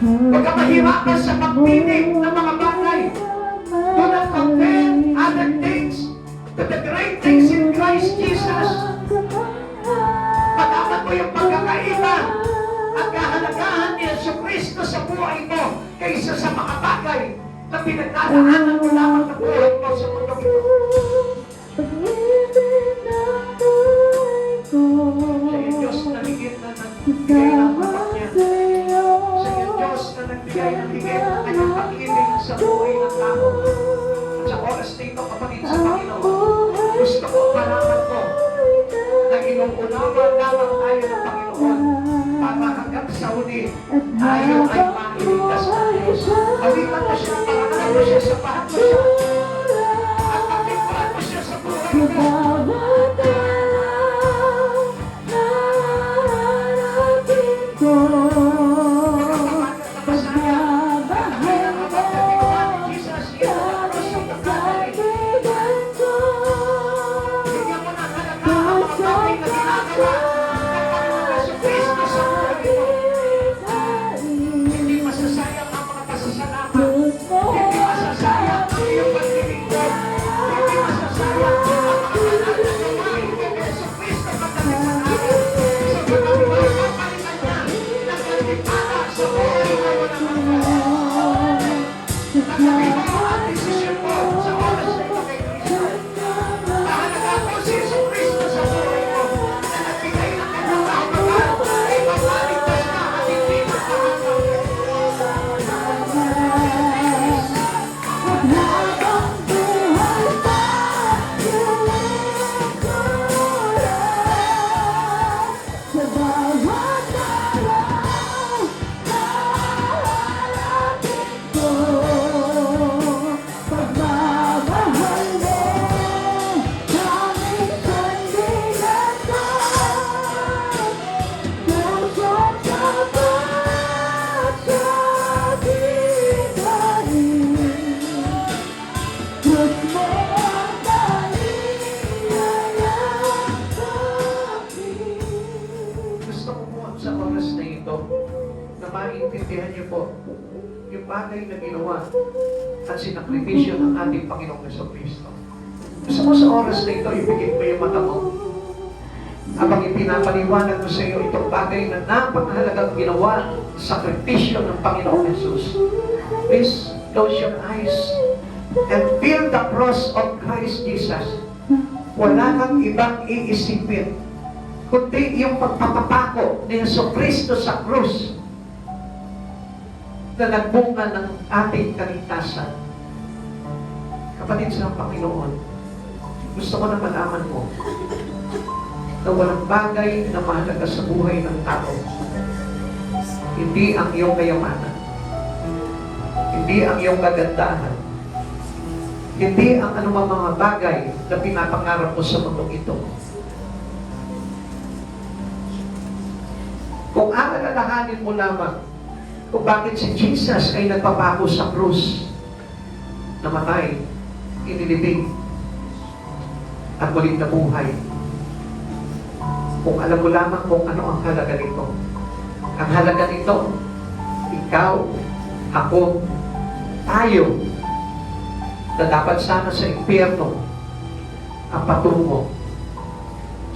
Huwag ka mahirapan sa pagpili ng mga bagay. Do not compare other things to the great things in Christ Jesus. Padaman mo yung pagkakaiba at kahalagahan ni Jesucristo sa buhay mo kaysa sa mga bagay na pinagdadaanan mo lamang ng buhay mo sa mundo ito. Sa iyo Diyos na higit na nagbigay ng patak niya. Sa iyo Diyos na nagbigay ng higit na kanyang pag-ibig sa buhay ng tao. At sa oras na ito, kapatid sa Panginoon, gusto Gusto ko malaman ko na inuunawa lamang tayo ng Panginoon para hanggang sa huli tayo ay mailigtas ng Diyos. Awitan mo siya, parangalan mo siya, sapahan mo siya, at pagtipuan mo siya sa buhay mo. Gusto ko po sa oras na ito na maintindihan niyo po yung bagay na ginawa at sinakripisyo ng ating Panginoong Jesucristo. Gusto ko sa oras na ito, ibigay mo yung mata mo. Habang ipinapaliwanag ko sa iyo itong bagay na napakahalagang ginawa, sakripisyo ng Panginoong Jesus. Please close your eyes and feel the cross of Christ Jesus. Wala kang ibang iisipin kundi yung pagpapapako ni Jesucristo sa krus na nagbunga ng ating kaligtasan. Kapatid sa Panginoon, gusto ko na malaman mo na walang bagay na mahalaga sa buhay ng tao. Hindi ang iyong kayamanan, hindi ang iyong kagandahan, hindi ang anumang mga bagay na pinapangarap mo sa mundong ito. Kung aalalahanin mo lamang kung bakit si Jesus ay nagpapako sa krus, namatay, inilibing, at muling nabuhay. Kung alam mo lamang kung ano ang halaga nito. Ang halaga nito, ikaw, ako, tayo, na dapat sana sa impyerno ang patungo.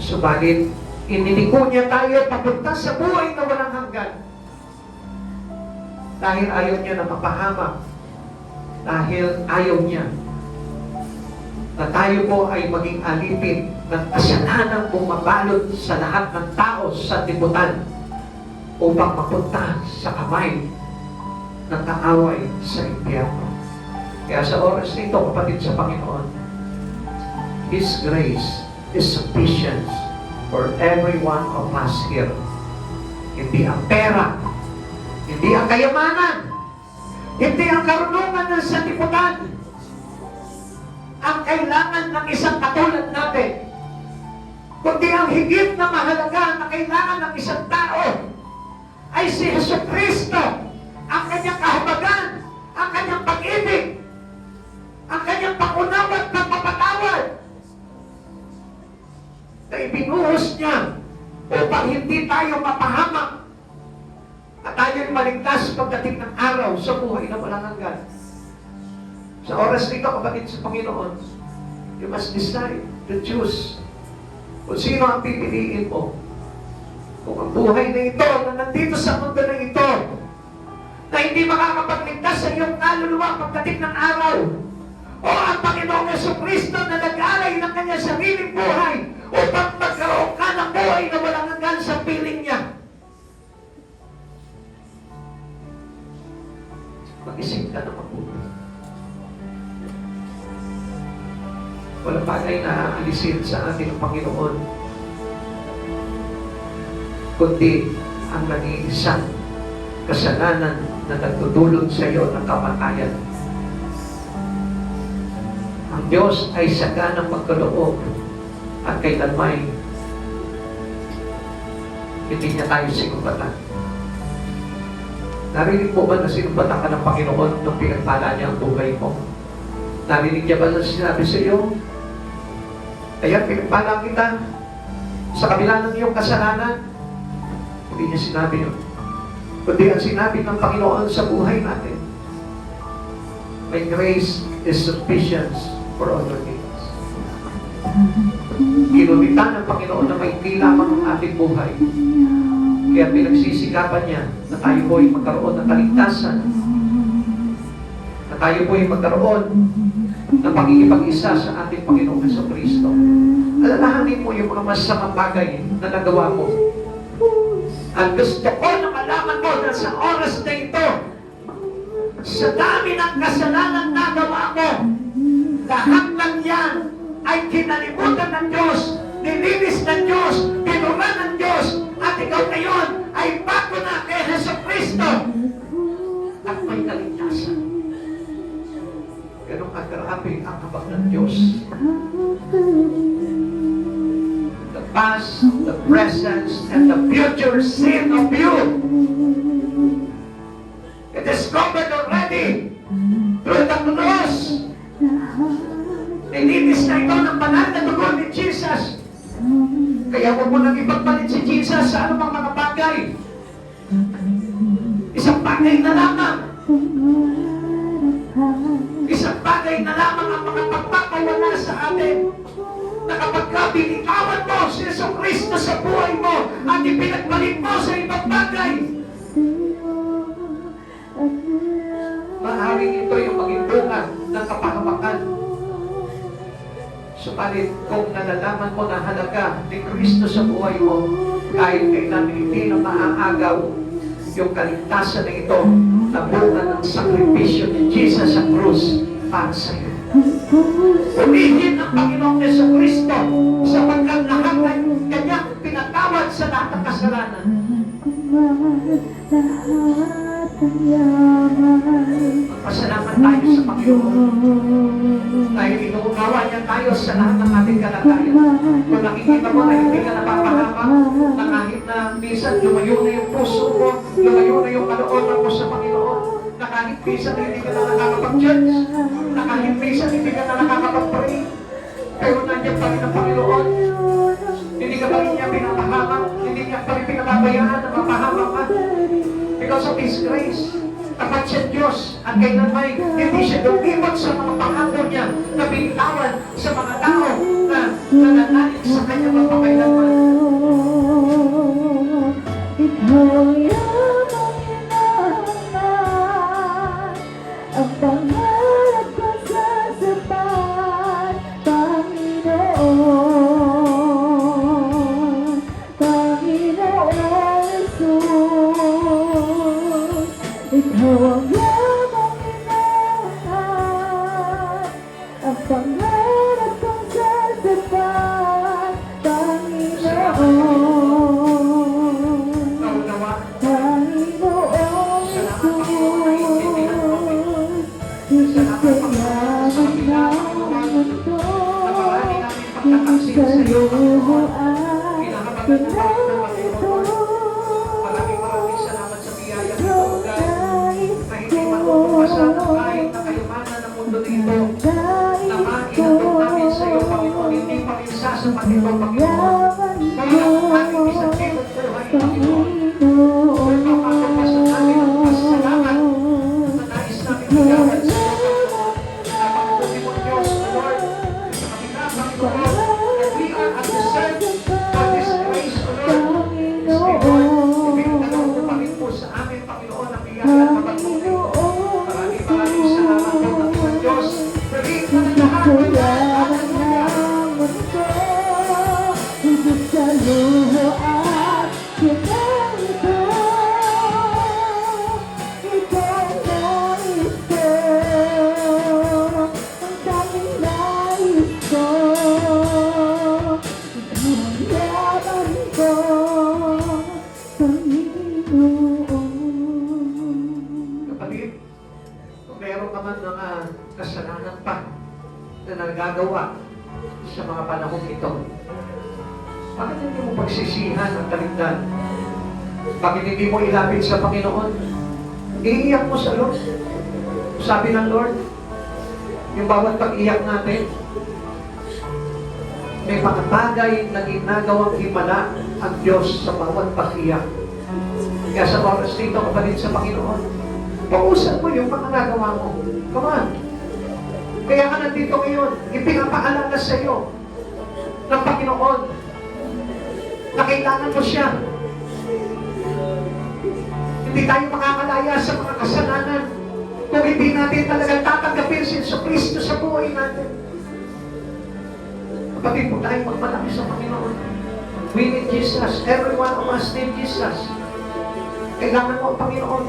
Subalit, iniliko niya tayo papunta sa buhay na walang hanggan. Dahil ayaw niya na mapahamak. Dahil ayaw niya na tayo po ay maging alipin ng kasalanan bumabalot sa lahat ng tao sa tibutan upang mapunta sa kamay ng kaaway sa impyerno. Kaya sa oras nito, kapatid sa Panginoon, His grace is sufficient for every one of us here. Hindi ang pera, hindi ang kayamanan, hindi ang karunungan ng sanlibutan ang kailangan ng isang katulad natin, kundi ang higit na mahalaga na kailangan ng isang tao ay si Jesucristo, ang kanyang kahabagan, ang kanyang pag-ibig, ang kanyang pangunawa at pagpapatawad na ibinuhos niya upang hindi tayo mapahamak at tayo'y maligtas pagdating ng araw sa buhay na walang hanggan. Sa oras nito, kapatid sa Panginoon, you must decide to choose kung sino ang pipiliin mo. Kung ang buhay na ito, na nandito sa mundo na ito, na hindi makakapagligtas sa iyong kaluluwa pagdating ng araw, o ang Panginoong Jesucristo na nag-alay ng kanyang sariling buhay upang magkaroon ka ng buhay na walang hanggan sa piling niya. Mag-isip ka na mabuti. Walang bagay na aalisin sa ating Panginoon, kundi ang nag-iisang kasalanan na nagdudulot sa iyo ng kamatayan. Ang Diyos ay saganang magkaloob at kailanmay hindi niya tayo sinumbatan. Narinig mo ba na sinumbatan ka ng Panginoon nung pinagpala niya ang buhay mo? Narinig niya ba na sinabi sa iyo, "Ayan, pinagpala kita sa kabila ng iyong kasalanan"? Hindi niya sinabi yun. Kundi ang sinabi ng Panginoon sa buhay natin, "My grace is sufficient for all your needs." Ginulitan ng Panginoon na may hindi lamang ang ating buhay. Kaya pinagsisikapan niya na tayo po'y magkaroon ng kaligtasan, na tayo po'y magkaroon ng pagkikipag-isa sa ating Panginoong Jesucristo. Alalahanin mo yung mga masamang bagay na nagawa mo. At gusto ko na malaman mo na sa oras na ito, sa dami ng kasalanan na nagawa mo, lahat ng yan ay kinalimutan ng Diyos, nilinis ng Diyos, pinura ng Diyos, at ikaw ngayon ay bago na kay Jesucristo at may kaligtasan. Ganong kagrabe ang habag ng Diyos. The past, the present, and the future sin of you. It is covered already through the cross. Nilinis na ito ng banal na dugo ni Jesus. Kaya huwag mo nang ipagpalit si Jesus sa anumang mga bagay. Isang bagay na lamang. Isang bagay na lamang ang mga pagpapawala sa atin. Na kapag binitawan mo si Jesucristo sa buhay mo at ipinagpalit mo sa ibang bagay, maaaring ito yung maging bunga ng kapahamakan. Subalit kung nalalaman mo na halaga ni Kristo sa buhay mo, kahit kailan hindi na maaagaw yung kaligtasan na ito na bunga ng sakripisyo ni Jesus sa krus para sa iyo. Purihin ang Panginoong Jesucristo sapagkat lahat ay kanyang pinatawad sa lahat ng kasalanan. Pasalamat tayo sa Panginoon dahil inuunawa niya tayo sa lahat ng ating kalagayan. Kung nakikita mo na hindi ka napapahamak, na kahit na minsan lumayo na yung puso mo, lumayo na yung kalooban mo sa Panginoon, na kahit minsan hindi ka na nakakapag-church, na kahit minsan hindi ka na nakakapag-pray, pero nandiyan pa rin ang Panginoon. Hindi ka pa rin niya pinapahamak, hindi niya pa rin pinababayaan na mapahamak ka. Because of His grace, tapat siya Diyos at kailanmay hindi siya lumimot sa mga pangako niya na binitawan sa mga tao na nananalig sa kanyang magpapailanman. Ikaw yamang hinahanap, ang pangarap ko sa sapat, Panginoon, Panginoon Jesus. Ikaw ang yamang hinahanap, ang pangarap ko sa sapat, Panginoon. Maraming salamat sa biyaya ng Panginoon na hindi matutuwasan ng kahit na kayamanan ng mundo nito. Naman inatong namin sa iyo, Panginoon, hindi pa rin sasapat ito, Panginoon. Kaya ang aming isang tibok buhay, Panginoon. Kung mapapapasa namin ang pasalamat na nais namin igawan sa iyo, Panginoon. Na pagpunin mo, Diyos, Lord, sa kabila, Panginoon, that we are at the center of this grace, O Lord. Ibigay mo pa rin po sa amin, Panginoon, ang biyaya at kapagpunin. Maraming salamat po, Panginoon Diyos. Pagin mo na lahat ng Ikaw man mga kasalanan pa na nagagawa sa mga panahon ito. Bakit hindi mo pagsisihan ang taligdan? Bakit hindi mo ilapit sa Panginoon? Iiyak mo sa Lord. Sabi ng Lord, yung bawat pag-iyak natin, may mga bagay na ginagawang himala ang Diyos sa bawat pag-iyak. Kaya sa oras dito, kapatid sa Panginoon, pausan mo yung mga nagawa mo. Come on. Kaya ka nandito ngayon, ipinapaalala sa iyo ng Panginoon na kailangan mo siya. Hindi tayo makakalaya sa mga kasalanan kung hindi natin talagang tatanggapin si Kristo sa buhay natin. Kapatid, po tayo magmalaki sa Panginoon. We need Jesus. Every one of us need Jesus. Kailangan mo ang Panginoon.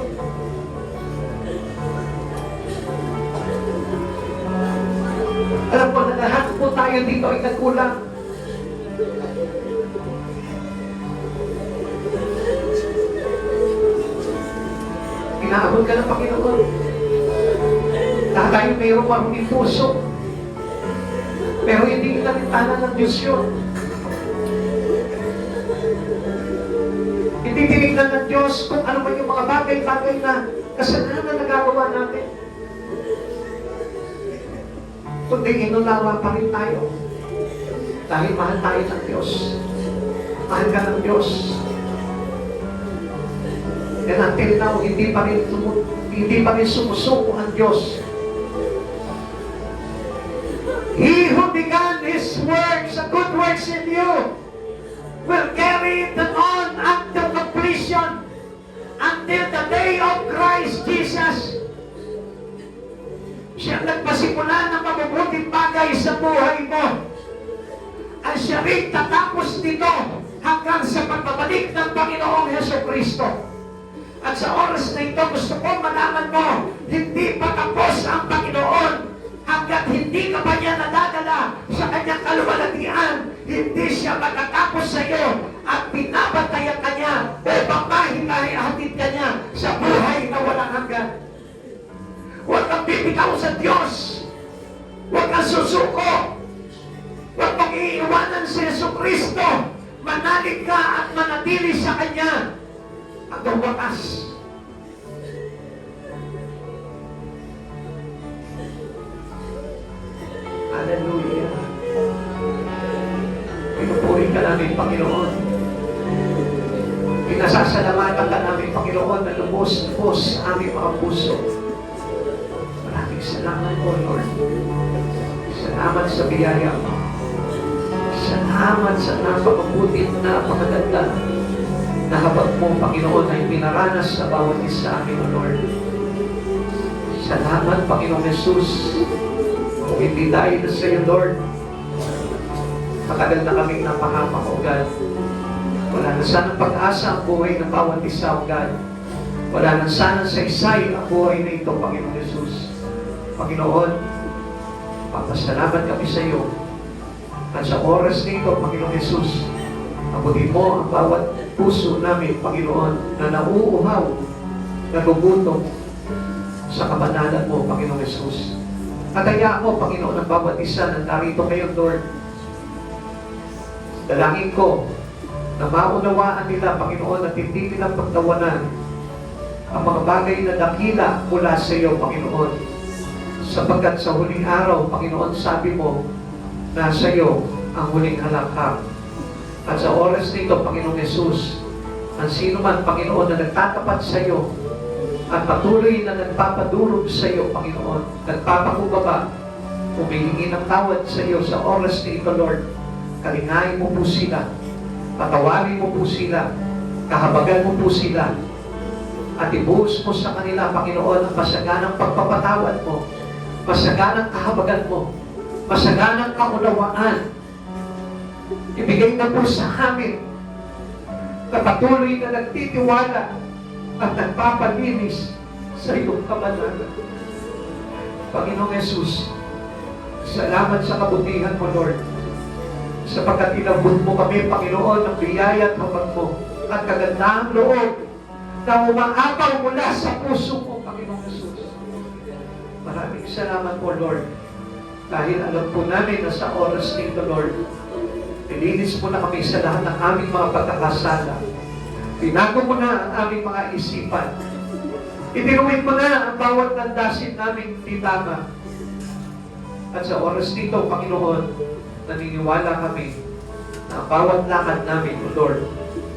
Alam ko na lahat po tayo dito ay nagkulang. Inaabot ka ng Panginoon. Lahat tayo mayroong maruming puso. Pero hindi inalitanan ng Diyos yun. Hindi tinignan ng Diyos kung ano man yung mga bagay-bagay na kasalanan na nagagawa natin. Kundi inulawa pa rin tayo. Dahil mahal tayo ng Diyos. Mahal ka ng Diyos. And until now, hindi pa rin sumusuko ang Diyos. He who began His works, the good works in you, will carry it on until completion, until the day of Christ Jesus. Siya nagpasimula ng mabubuting bagay sa buhay mo. At siya rin tatapos dito hanggang sa pagbabalik ng Panginoong Jesucristo. At sa oras na ito, gusto ko malaman mo, hindi pa tapos ang Panginoon hanggat hindi ka pa niya nadadala sa kanyang kaluwalhatian. Hindi siya matatapos sa iyo at binabantayan ka niya upang mahihatid ka niya sa buhay na walang hanggan. Huwag kang bibitaw sa Diyos. Huwag kang susuko. Huwag mong iiwanan si Jesucristo. Manalig ka at manatili sa Kanya hanggang wakas. Hallelujah. Pinupuri ka namin, Panginoon. Pinasasalamatan ka namin, Panginoon, na lubos-lubos aming mga puso. Maraming salamat po, Lord. Salamat sa biyaya mo. Salamat sa napakabuti mo, napakaganda na habang mo, Panginoon, ay pinaranas sa bawat isa amin, O Lord. Salamat, Panginoon Jesus. Kung hindi dahil sa iyo, Lord, matagal na kaming napahamak, O God. Wala na sanang pag-asa ang buhay ng bawat isa, O God. Wala na sanang saysay ang buhay na ito, Panginoon Jesus. Panginoon, papasalamat kami sa iyo. At sa oras nito, Panginoon Jesus, abutin mo ang bawat puso namin, Panginoon, na nauuhaw, nagugutom sa kabanalan mo, Panginoon Jesus. Kataya mo, Panginoon, ang bawat isa na narito ngayon, Lord. Dalangin ko na maunawaan nila, Panginoon, at hindi nilang pagtawanan ang mga bagay na dakila mula sa iyo, Panginoon. Sapagkat sa huling araw, Panginoon, sabi mo na sa iyo ang huling halakhak. At sa oras nito, Panginoon Jesus, ang sino man, Panginoon, na nagtatapat sa iyo at patuloy na nagpapadurog sa iyo, Panginoon, nagpapakubaba, humihingi ng tawad sa iyo sa oras nito, Lord, kalingayin mo po sila, patawarin mo po sila, kahabagan mo po sila, at ibuhos mo sa kanila, Panginoon, ang masaganang pagpapatawad mo, masaganang kahabagan mo, masaganang kaunawaan. Ibigay na po sa amin na patuloy na nagtitiwala at nagpapalinis sa iyong kabanalan. Panginoong Jesus, salamat sa kabutihan mo, Lord, sapagkat inabot mo kami, Panginoon, ng biyaya at habag mo at kagandahang loob na umaapaw mula sa puso mo, Panginoong Jesus. Maraming salamat po, Lord. Dahil alam po namin na sa oras nito, Lord, nilinis mo na kami sa lahat ng aming mga pagkakasala. Binago mo na ang aming mga isipan. Itinuwid mo na ang bawat landasin namin hindi tama. At sa oras nito, Panginoon, naniniwala kami na ang bawat lakad namin, O Lord,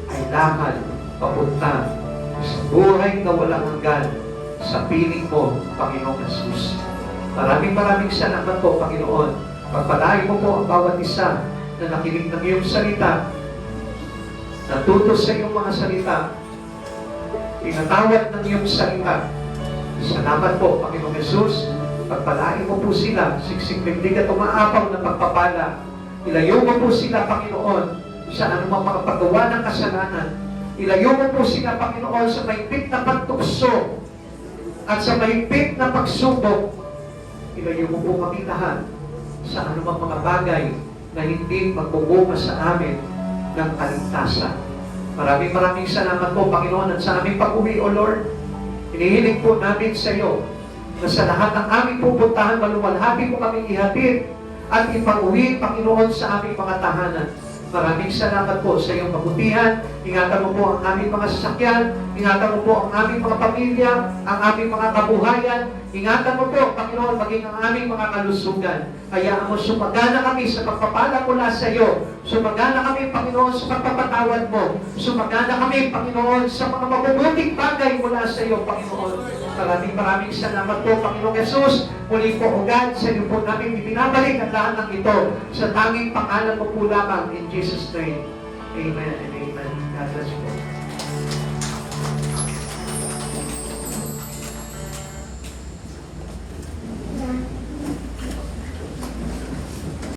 ay lakad papunta sa buhay na walang hanggan sa piling mo, Panginoong Jesus. Maraming salamat po, Panginoon. Pagpalain mo po ang bawat isa na nakinig ng iyong salita, natuto sa iyong mga salita, tinatawad ng iyong salita. Salamat po, Panginoong Jesus. Pagpalain mo po sila, siksik-biglig at umaapaw na pagpapala. Ilayo mo po sila, Panginoon, sa anumang mga paggawa ng kasalanan. Ilayo mo po sila, Panginoon, sa mahigpit na pagtukso at sa mahigpit na pagsubok. Ilayo mo po kami lahat sa anumang mga bagay na hindi magbubunga sa amin ng kaligtasan. Maraming salamat po, Panginoon, at sa aming pag-uwi, O Lord, hinihiling po namin sa iyo na sa lahat ng aming pupuntahan, maluwalhati po kami ihatid at ipag-uwi, Panginoon, sa aming mga tahanan. Maraming salamat po sa iyong kabutihan. Ingatan mo po ang aming mga sasakyan. Ingatan mo po ang aming mga pamilya, ang aming mga kabuhayan. Ingatan mo po, Panginoon, maging ang aming mga kalusugan. Hayaan mo, sumagana kami sa pagpapala mula sa iyo. Sumagana kami, Panginoon, sa pagpapatawad mo. Sumagana kami, Panginoon, sa mga mabubuting bagay mula sa iyo, Panginoon. Maraming salamat po, Panginoong Jesus. Muli po, O God, sa iyo po namin ibinabalik ang lahat ng ito sa tanging pangalan mo po lamang in Jesus' name. Amen and amen. God bless you.